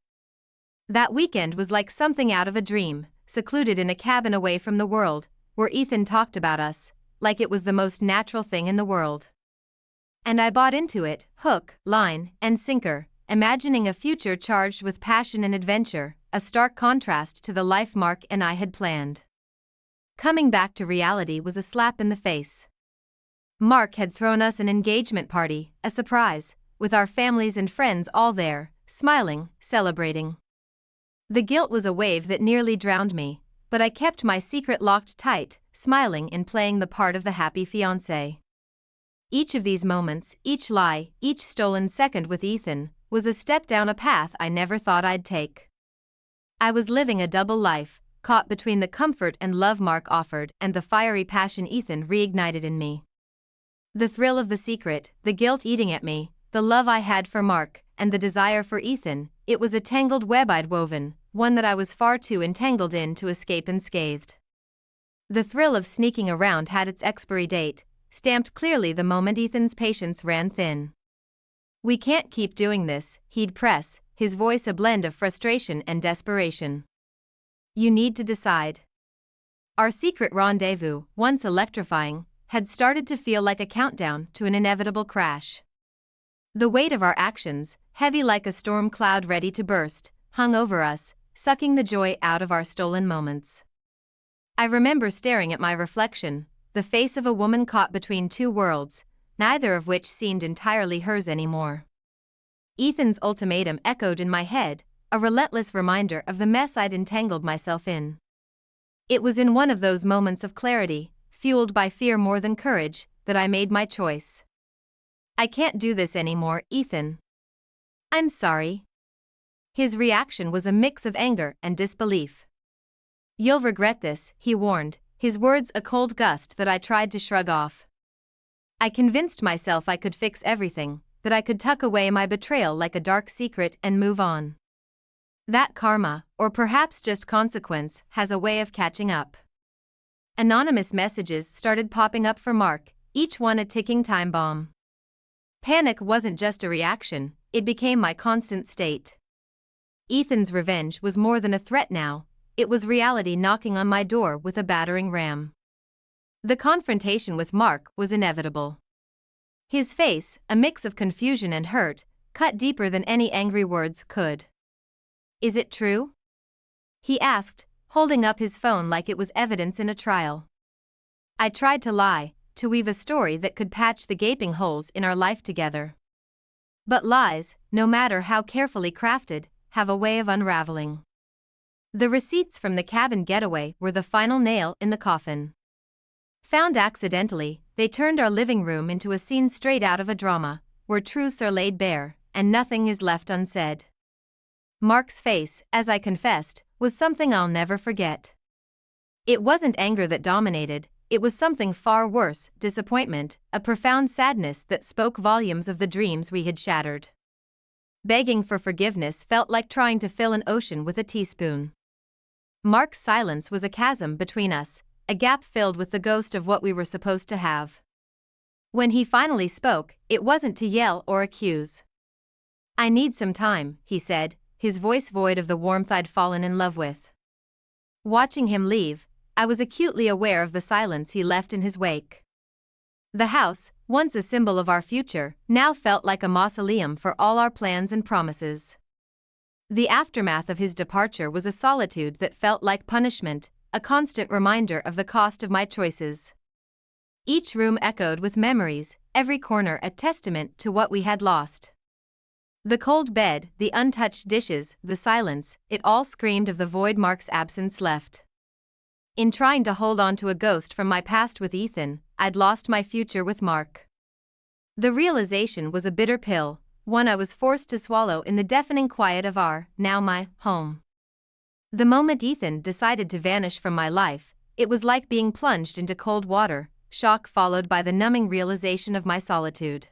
That weekend was like something out of a dream, secluded in a cabin away from the world, where Ethan talked about us, like it was the most natural thing in the world. And I bought into it, hook, line, and sinker, imagining a future charged with passion and adventure, a stark contrast to the life Mark and I had planned. Coming back to reality was a slap in the face. Mark had thrown us an engagement party, a surprise, with our families and friends all there, smiling, celebrating. The guilt was a wave that nearly drowned me, but I kept my secret locked tight, smiling and playing the part of the happy fiancé. Each of these moments, each lie, each stolen second with Ethan, was a step down a path I never thought I'd take. I was living a double life, caught between the comfort and love Mark offered and the fiery passion Ethan reignited in me. The thrill of the secret, the guilt eating at me, the love I had for Mark, and the desire for Ethan, it was a tangled web I'd woven, one that I was far too entangled in to escape unscathed. The thrill of sneaking around had its expiry date, stamped clearly the moment Ethan's patience ran thin. "We can't keep doing this," he'd press, his voice a blend of frustration and desperation. "You need to decide." Our secret rendezvous, once electrifying, had started to feel like a countdown to an inevitable crash. The weight of our actions, heavy like a storm cloud ready to burst, hung over us, sucking the joy out of our stolen moments. I remember staring at my reflection, the face of a woman caught between two worlds, neither of which seemed entirely hers anymore. Ethan's ultimatum echoed in my head, a relentless reminder of the mess I'd entangled myself in. It was in one of those moments of clarity, fueled by fear more than courage, that I made my choice. "I can't do this anymore, Ethan." "I'm sorry." His reaction was a mix of anger and disbelief. "You'll regret this," he warned, his words a cold gust that I tried to shrug off. I convinced myself I could fix everything, that I could tuck away my betrayal like a dark secret and move on. That karma, or perhaps just consequence, has a way of catching up. Anonymous messages started popping up for Mark, each one a ticking time bomb. Panic wasn't just a reaction, it became my constant state. Ethan's revenge was more than a threat now, it was reality knocking on my door with a battering ram. The confrontation with Mark was inevitable. His face, a mix of confusion and hurt, cut deeper than any angry words could. "Is it true?" he asked, holding up his phone like it was evidence in a trial. I tried to lie, to weave a story that could patch the gaping holes in our life together. But lies, no matter how carefully crafted, have a way of unraveling. The receipts from the cabin getaway were the final nail in the coffin. Found accidentally, they turned our living room into a scene straight out of a drama, where truths are laid bare, and nothing is left unsaid. Mark's face, as I confessed, was something I'll never forget. It wasn't anger that dominated, it was something far worse, disappointment, a profound sadness that spoke volumes of the dreams we had shattered. Begging for forgiveness felt like trying to fill an ocean with a teaspoon. Mark's silence was a chasm between us, a gap filled with the ghost of what we were supposed to have. When he finally spoke, it wasn't to yell or accuse. "I need some time," he said, his voice void of the warmth I'd fallen in love with. Watching him leave, I was acutely aware of the silence he left in his wake. The house, once a symbol of our future, now felt like a mausoleum for all our plans and promises. The aftermath of his departure was a solitude that felt like punishment, a constant reminder of the cost of my choices. Each room echoed with memories, every corner a testament to what we had lost. The cold bed, the untouched dishes, the silence, it all screamed of the void Mark's absence left. In trying to hold on to a ghost from my past with Ethan, I'd lost my future with Mark. The realization was a bitter pill, one I was forced to swallow in the deafening quiet of our, now my, home. The moment Ethan decided to vanish from my life, it was like being plunged into cold water, shock followed by the numbing realization of my solitude.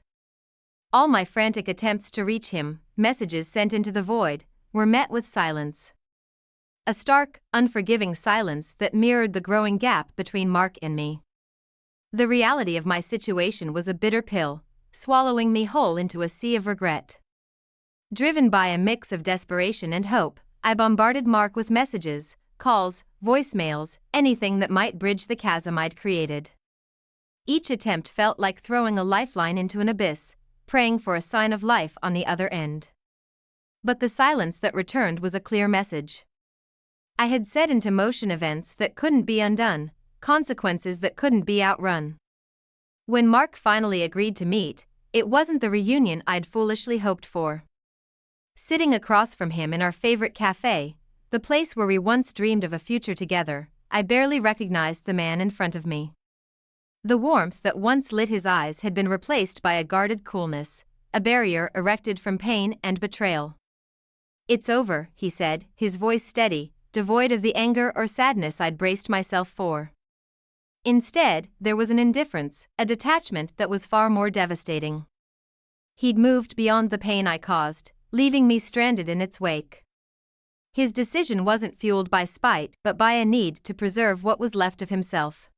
All my frantic attempts to reach him, messages sent into the void, were met with silence. A stark, unforgiving silence that mirrored the growing gap between Mark and me. The reality of my situation was a bitter pill, swallowing me whole into a sea of regret. Driven by a mix of desperation and hope, I bombarded Mark with messages, calls, voicemails, anything that might bridge the chasm I'd created. Each attempt felt like throwing a lifeline into an abyss, praying for a sign of life on the other end. But the silence that returned was a clear message. I had set into motion events that couldn't be undone, consequences that couldn't be outrun. When Mark finally agreed to meet, it wasn't the reunion I'd foolishly hoped for. Sitting across from him in our favorite cafe, the place where we once dreamed of a future together, I barely recognized the man in front of me. The warmth that once lit his eyes had been replaced by a guarded coolness, a barrier erected from pain and betrayal. "It's over," he said, his voice steady, devoid of the anger or sadness I'd braced myself for. Instead, there was an indifference, a detachment that was far more devastating. He'd moved beyond the pain I caused, leaving me stranded in its wake. His decision wasn't fueled by spite but by a need to preserve what was left of himself.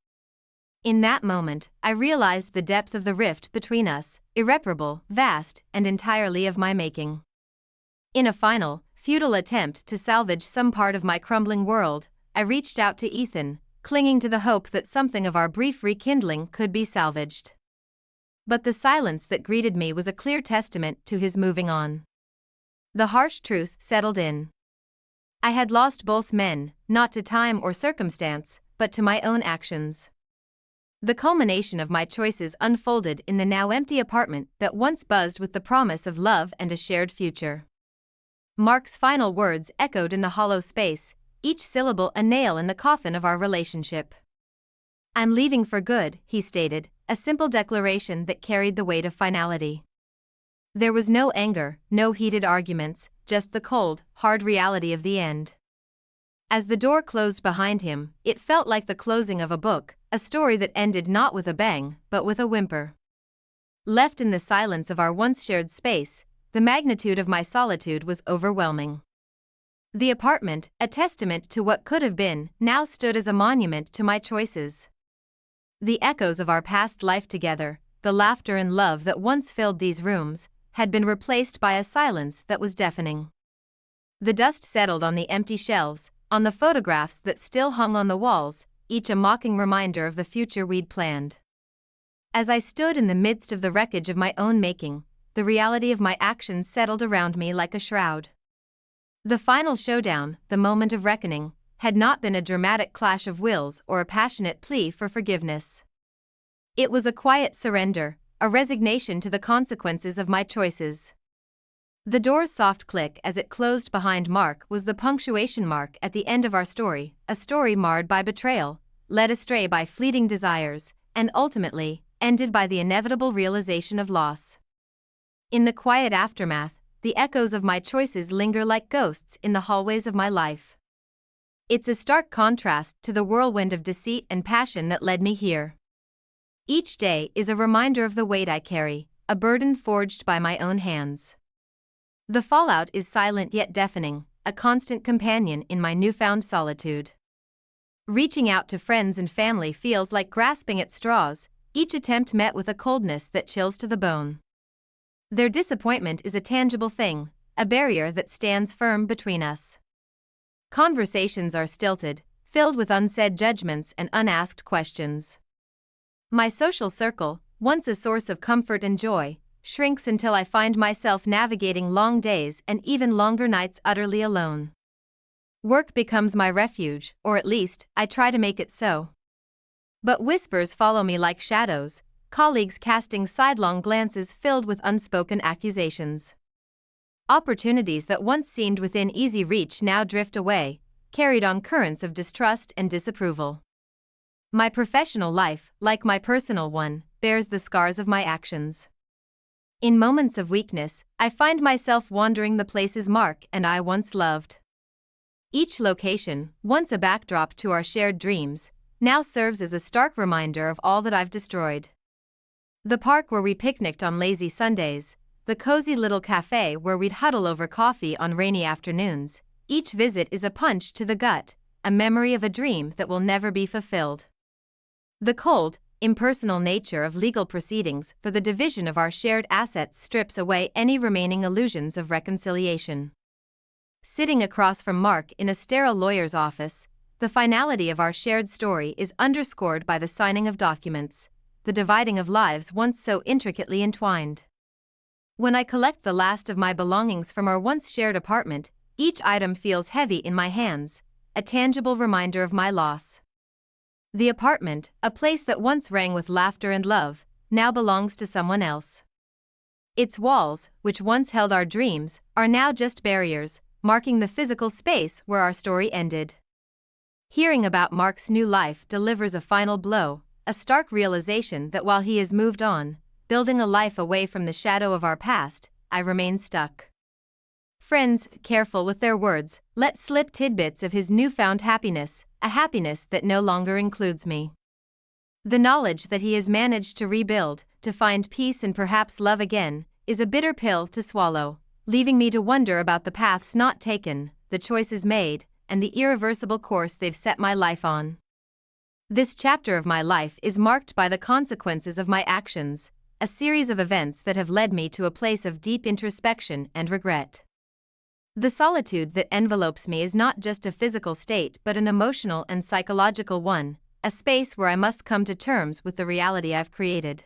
In that moment, I realized the depth of the rift between us, irreparable, vast, and entirely of my making. In a final, futile attempt to salvage some part of my crumbling world, I reached out to Ethan, clinging to the hope that something of our brief rekindling could be salvaged. But the silence that greeted me was a clear testament to his moving on. The harsh truth settled in. I had lost both men, not to time or circumstance, but to my own actions. The culmination of my choices unfolded in the now empty apartment that once buzzed with the promise of love and a shared future. Mark's final words echoed in the hollow space, each syllable a nail in the coffin of our relationship. "I'm leaving for good," he stated, a simple declaration that carried the weight of finality. There was no anger, no heated arguments, just the cold, hard reality of the end. As the door closed behind him, it felt like the closing of a book, a story that ended not with a bang, but with a whimper. Left in the silence of our once shared space, the magnitude of my solitude was overwhelming. The apartment, a testament to what could have been, now stood as a monument to my choices. The echoes of our past life together, the laughter and love that once filled these rooms, had been replaced by a silence that was deafening. The dust settled on the empty shelves, on the photographs that still hung on the walls, each a mocking reminder of the future we'd planned. As I stood in the midst of the wreckage of my own making, the reality of my actions settled around me like a shroud. The final showdown, the moment of reckoning, had not been a dramatic clash of wills or a passionate plea for forgiveness. It was a quiet surrender, a resignation to the consequences of my choices. The door's soft click as it closed behind Mark was the punctuation mark at the end of our story, a story marred by betrayal, led astray by fleeting desires, and ultimately, ended by the inevitable realization of loss. In the quiet aftermath, the echoes of my choices linger like ghosts in the hallways of my life. It's a stark contrast to the whirlwind of deceit and passion that led me here. Each day is a reminder of the weight I carry, a burden forged by my own hands. The fallout is silent yet deafening, a constant companion in my newfound solitude. Reaching out to friends and family feels like grasping at straws, each attempt met with a coldness that chills to the bone. Their disappointment is a tangible thing, a barrier that stands firm between us. Conversations are stilted, filled with unsaid judgments and unasked questions. My social circle, once a source of comfort and joy, shrinks until I find myself navigating long days and even longer nights utterly alone. Work becomes my refuge, or at least, I try to make it so. But whispers follow me like shadows, colleagues casting sidelong glances filled with unspoken accusations. Opportunities that once seemed within easy reach now drift away, carried on currents of distrust and disapproval. My professional life, like my personal one, bears the scars of my actions. In moments of weakness, I find myself wandering the places Mark and I once loved. Each location, once a backdrop to our shared dreams, now serves as a stark reminder of all that I've destroyed. The park where we picnicked on lazy Sundays, the cozy little cafe where we'd huddle over coffee on rainy afternoons, each visit is a punch to the gut, a memory of a dream that will never be fulfilled. The cold, impersonal nature of legal proceedings for the division of our shared assets strips away any remaining illusions of reconciliation. Sitting across from Mark in a sterile lawyer's office, the finality of our shared story is underscored by the signing of documents, the dividing of lives once so intricately entwined. When I collect the last of my belongings from our once shared apartment, each item feels heavy in my hands, a tangible reminder of my loss. The apartment, a place that once rang with laughter and love, now belongs to someone else. Its walls, which once held our dreams, are now just barriers, marking the physical space where our story ended. Hearing about Mark's new life delivers a final blow, a stark realization that while he has moved on, building a life away from the shadow of our past, I remain stuck. Friends, careful with their words, let slip tidbits of his newfound happiness, a happiness that no longer includes me. The knowledge that he has managed to rebuild, to find peace and perhaps love again, is a bitter pill to swallow, leaving me to wonder about the paths not taken, the choices made, and the irreversible course they've set my life on. This chapter of my life is marked by the consequences of my actions, a series of events that have led me to a place of deep introspection and regret. The solitude that envelopes me is not just a physical state but an emotional and psychological one, a space where I must come to terms with the reality I've created.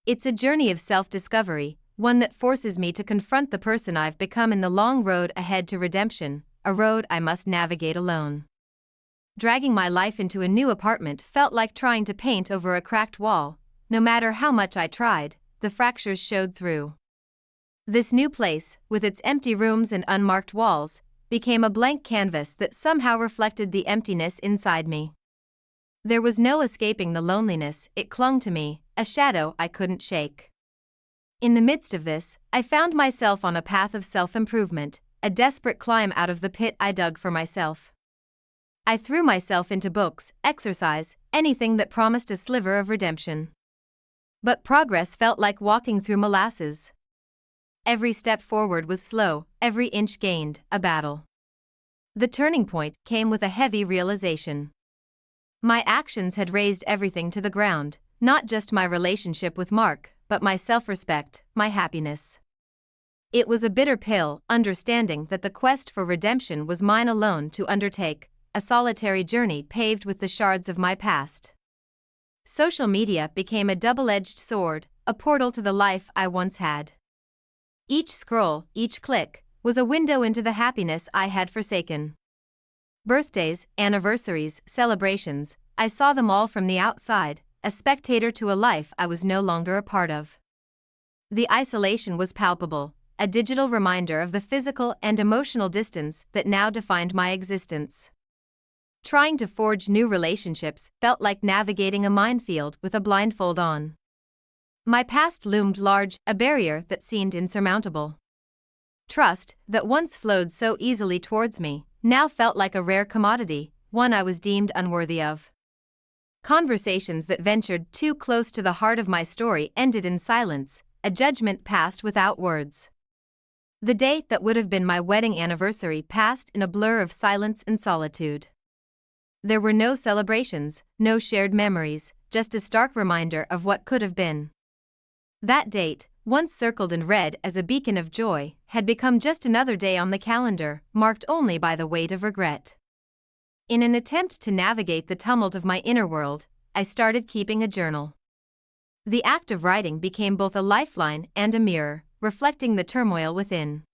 It's a journey of self-discovery, one that forces me to confront the person I've become in the long road ahead to redemption, a road I must navigate alone. Dragging my life into a new apartment felt like trying to paint over a cracked wall. No matter how much I tried, the fractures showed through. This new place, with its empty rooms and unmarked walls, became a blank canvas that somehow reflected the emptiness inside me. There was no escaping the loneliness, it clung to me, a shadow I couldn't shake. In the midst of this, I found myself on a path of self-improvement, a desperate climb out of the pit I dug for myself. I threw myself into books, exercise, anything that promised a sliver of redemption. But progress felt like walking through molasses. Every step forward was slow, every inch gained, a battle. The turning point came with a heavy realization. My actions had razed everything to the ground, not just my relationship with Mark, but my self-respect, my happiness. It was a bitter pill, understanding that the quest for redemption was mine alone to undertake, a solitary journey paved with the shards of my past. Social media became a double-edged sword, a portal to the life I once had. Each scroll, each click, was a window into the happiness I had forsaken. Birthdays, anniversaries, celebrations, I saw them all from the outside, a spectator to a life I was no longer a part of. The isolation was palpable, a digital reminder of the physical and emotional distance that now defined my existence. Trying to forge new relationships felt like navigating a minefield with a blindfold on. My past loomed large, a barrier that seemed insurmountable. Trust, that once flowed so easily towards me, now felt like a rare commodity, one I was deemed unworthy of. Conversations that ventured too close to the heart of my story ended in silence, a judgment passed without words. The day that would have been my wedding anniversary passed in a blur of silence and solitude. There were no celebrations, no shared memories, just a stark reminder of what could have been. That date, once circled in red as a beacon of joy, had become just another day on the calendar, marked only by the weight of regret. In an attempt to navigate the tumult of my inner world, I started keeping a journal. The act of writing became both a lifeline and a mirror, reflecting the turmoil within.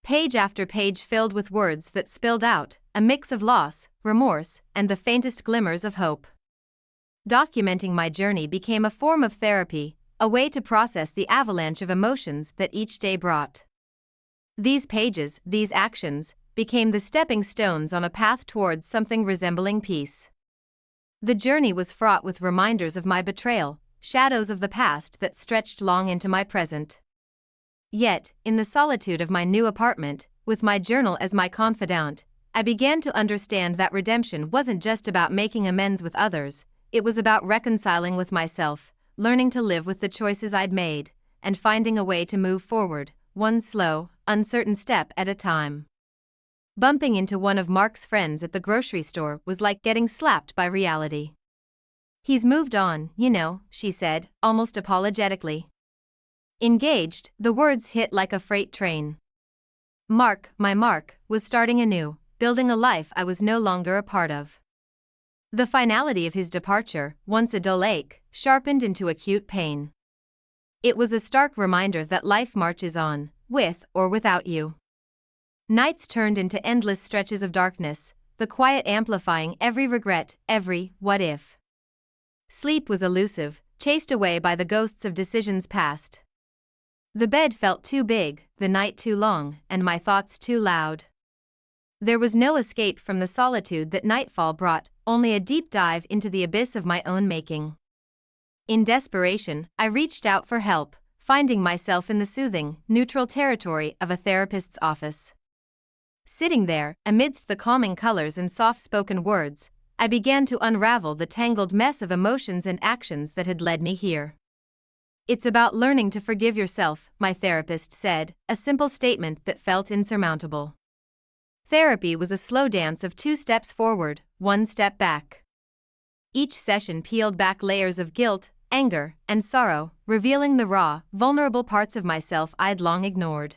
Page after page filled with words that spilled out, a mix of loss, remorse, and the faintest glimmers of hope. Documenting my journey became a form of therapy, a way to process the avalanche of emotions that each day brought. These pages, these actions, became the stepping stones on a path towards something resembling peace. The journey was fraught with reminders of my betrayal, shadows of the past that stretched long into my present. Yet, in the solitude of my new apartment, with my journal as my confidant, I began to understand that redemption wasn't just about making amends with others, it was about reconciling with myself, learning to live with the choices I'd made, and finding a way to move forward, one slow, uncertain step at a time. Bumping into one of Mark's friends at the grocery store was like getting slapped by reality. He's moved on, you know, she said, almost apologetically. Engaged, the words hit like a freight train. Mark, my Mark, was starting anew, building a life I was no longer a part of. The finality of his departure, once a dull ache, sharpened into acute pain. It was a stark reminder that life marches on, with or without you. Nights turned into endless stretches of darkness, the quiet amplifying every regret, every what if. Sleep was elusive, chased away by the ghosts of decisions past. The bed felt too big, the night too long, and my thoughts too loud. There was no escape from the solitude that nightfall brought, only a deep dive into the abyss of my own making. In desperation, I reached out for help, finding myself in the soothing, neutral territory of a therapist's office. Sitting there, amidst the calming colors and soft-spoken words, I began to unravel the tangled mess of emotions and actions that had led me here. It's about learning to forgive yourself, my therapist said, a simple statement that felt insurmountable. Therapy was a slow dance of 2 steps forward, 1 step back. Each session peeled back layers of guilt, anger, and sorrow, revealing the raw, vulnerable parts of myself I'd long ignored.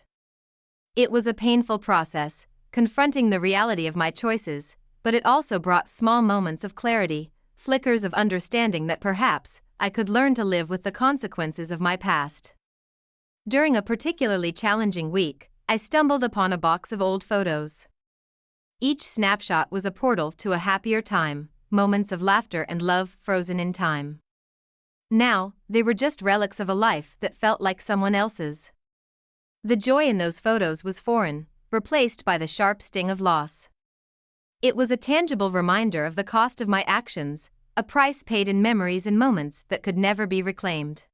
It was a painful process, confronting the reality of my choices, but it also brought small moments of clarity, flickers of understanding that perhaps I could learn to live with the consequences of my past. During a particularly challenging week, I stumbled upon a box of old photos. Each snapshot was a portal to a happier time, moments of laughter and love frozen in time. Now, they were just relics of a life that felt like someone else's. The joy in those photos was foreign, replaced by the sharp sting of loss. It was a tangible reminder of the cost of my actions, a price paid in memories and moments that could never be reclaimed.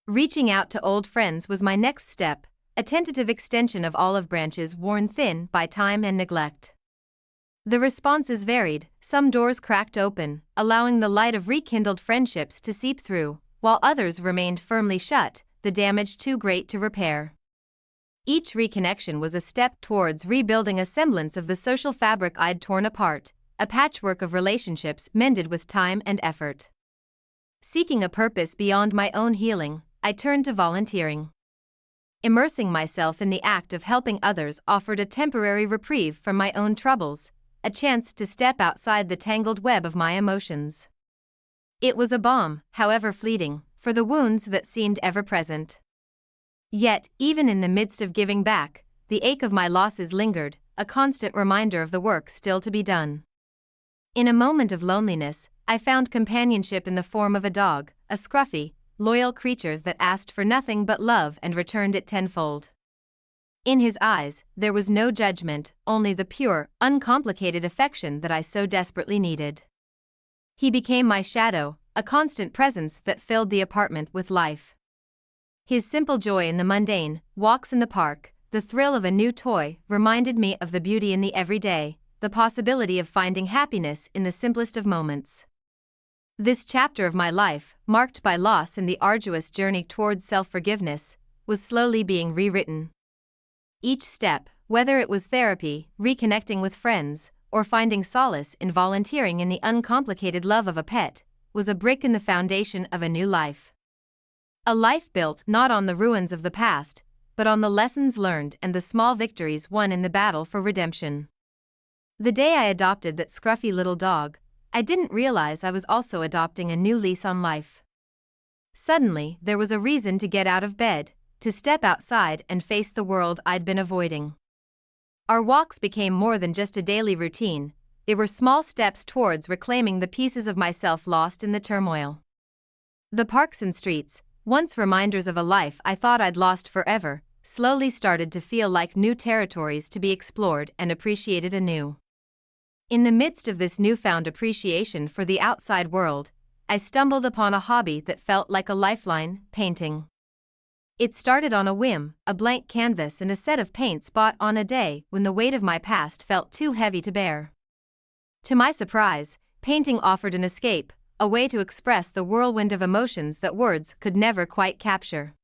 Reaching out to old friends was my next step, a tentative extension of olive branches worn thin by time and neglect. The responses varied, some doors cracked open, allowing the light of rekindled friendships to seep through, while others remained firmly shut, the damage too great to repair. Each reconnection was a step towards rebuilding a semblance of the social fabric I'd torn apart, a patchwork of relationships mended with time and effort. Seeking a purpose beyond my own healing, I turned to volunteering. Immersing myself in the act of helping others offered a temporary reprieve from my own troubles, a chance to step outside the tangled web of my emotions. It was a balm, however fleeting, for the wounds that seemed ever present. Yet, even in the midst of giving back, the ache of my losses lingered, a constant reminder of the work still to be done. In a moment of loneliness, I found companionship in the form of a dog, a scruffy, loyal creature that asked for nothing but love and returned it tenfold. In his eyes, there was no judgment, only the pure, uncomplicated affection that I so desperately needed. He became my shadow, a constant presence that filled the apartment with life. His simple joy in the mundane, walks in the park, the thrill of a new toy, reminded me of the beauty in the everyday, the possibility of finding happiness in the simplest of moments. This chapter of my life, marked by loss and the arduous journey towards self-forgiveness, was slowly being rewritten. Each step, whether it was therapy, reconnecting with friends, or finding solace in volunteering in the uncomplicated love of a pet, was a brick in the foundation of a new life. A life built not on the ruins of the past, but on the lessons learned and the small victories won in the battle for redemption. The day I adopted that scruffy little dog, I didn't realize I was also adopting a new lease on life. Suddenly, there was a reason to get out of bed, to step outside and face the world I'd been avoiding. Our walks became more than just a daily routine, they were small steps towards reclaiming the pieces of myself lost in the turmoil. The parks and streets, once reminders of a life I thought I'd lost forever, slowly started to feel like new territories to be explored and appreciated anew. In the midst of this newfound appreciation for the outside world, I stumbled upon a hobby that felt like a lifeline, painting. It started on a whim, a blank canvas and a set of paints bought on a day when the weight of my past felt too heavy to bear. To my surprise, painting offered an escape, a way to express the whirlwind of emotions that words could never quite capture.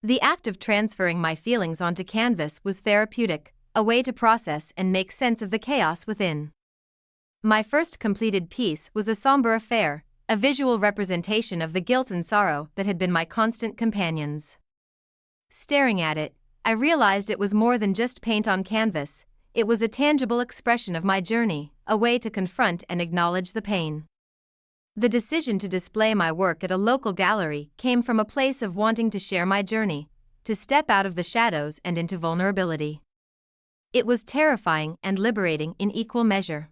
The act of transferring my feelings onto canvas was therapeutic, a way to process and make sense of the chaos within. My first completed piece was a somber affair, a visual representation of the guilt and sorrow that had been my constant companions. Staring at it, I realized it was more than just paint on canvas, it was a tangible expression of my journey, a way to confront and acknowledge the pain. The decision to display my work at a local gallery came from a place of wanting to share my journey, to step out of the shadows and into vulnerability. It was terrifying and liberating in equal measure.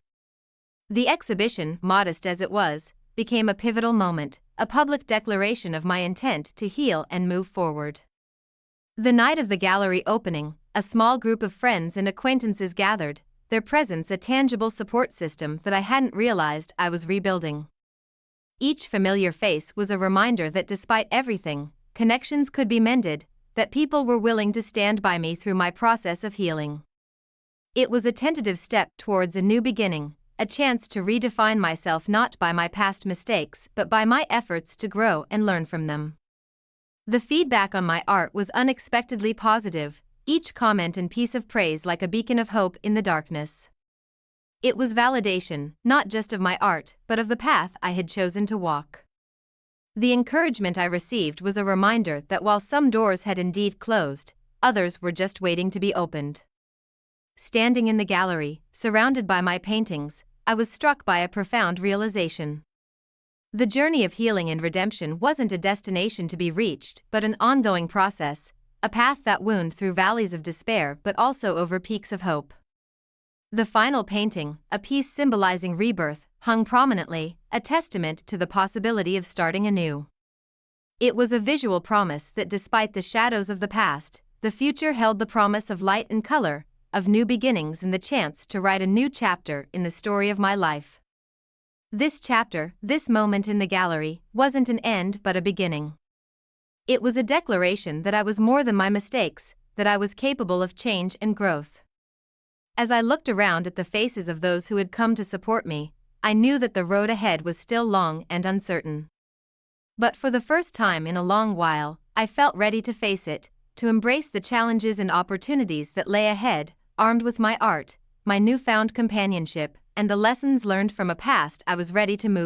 The exhibition, modest as it was, became a pivotal moment, a public declaration of my intent to heal and move forward. The night of the gallery opening, a small group of friends and acquaintances gathered, their presence a tangible support system that I hadn't realized I was rebuilding. Each familiar face was a reminder that despite everything, connections could be mended, that people were willing to stand by me through my process of healing. It was a tentative step towards a new beginning, a chance to redefine myself not by my past mistakes but by my efforts to grow and learn from them. The feedback on my art was unexpectedly positive, each comment and piece of praise like a beacon of hope in the darkness. It was validation, not just of my art, but of the path I had chosen to walk. The encouragement I received was a reminder that while some doors had indeed closed, others were just waiting to be opened. Standing in the gallery, surrounded by my paintings, I was struck by a profound realization. The journey of healing and redemption wasn't a destination to be reached, but an ongoing process, a path that wound through valleys of despair but also over peaks of hope. The final painting, a piece symbolizing rebirth, hung prominently, a testament to the possibility of starting anew. It was a visual promise that despite the shadows of the past, the future held the promise of light and color, of new beginnings and the chance to write a new chapter in the story of my life. This chapter, this moment in the gallery, wasn't an end but a beginning. It was a declaration that I was more than my mistakes, that I was capable of change and growth. As I looked around at the faces of those who had come to support me, I knew that the road ahead was still long and uncertain. But for the first time in a long while, I felt ready to face it, to embrace the challenges and opportunities that lay ahead, armed with my art, my newfound companionship, and the lessons learned from a past I was ready to move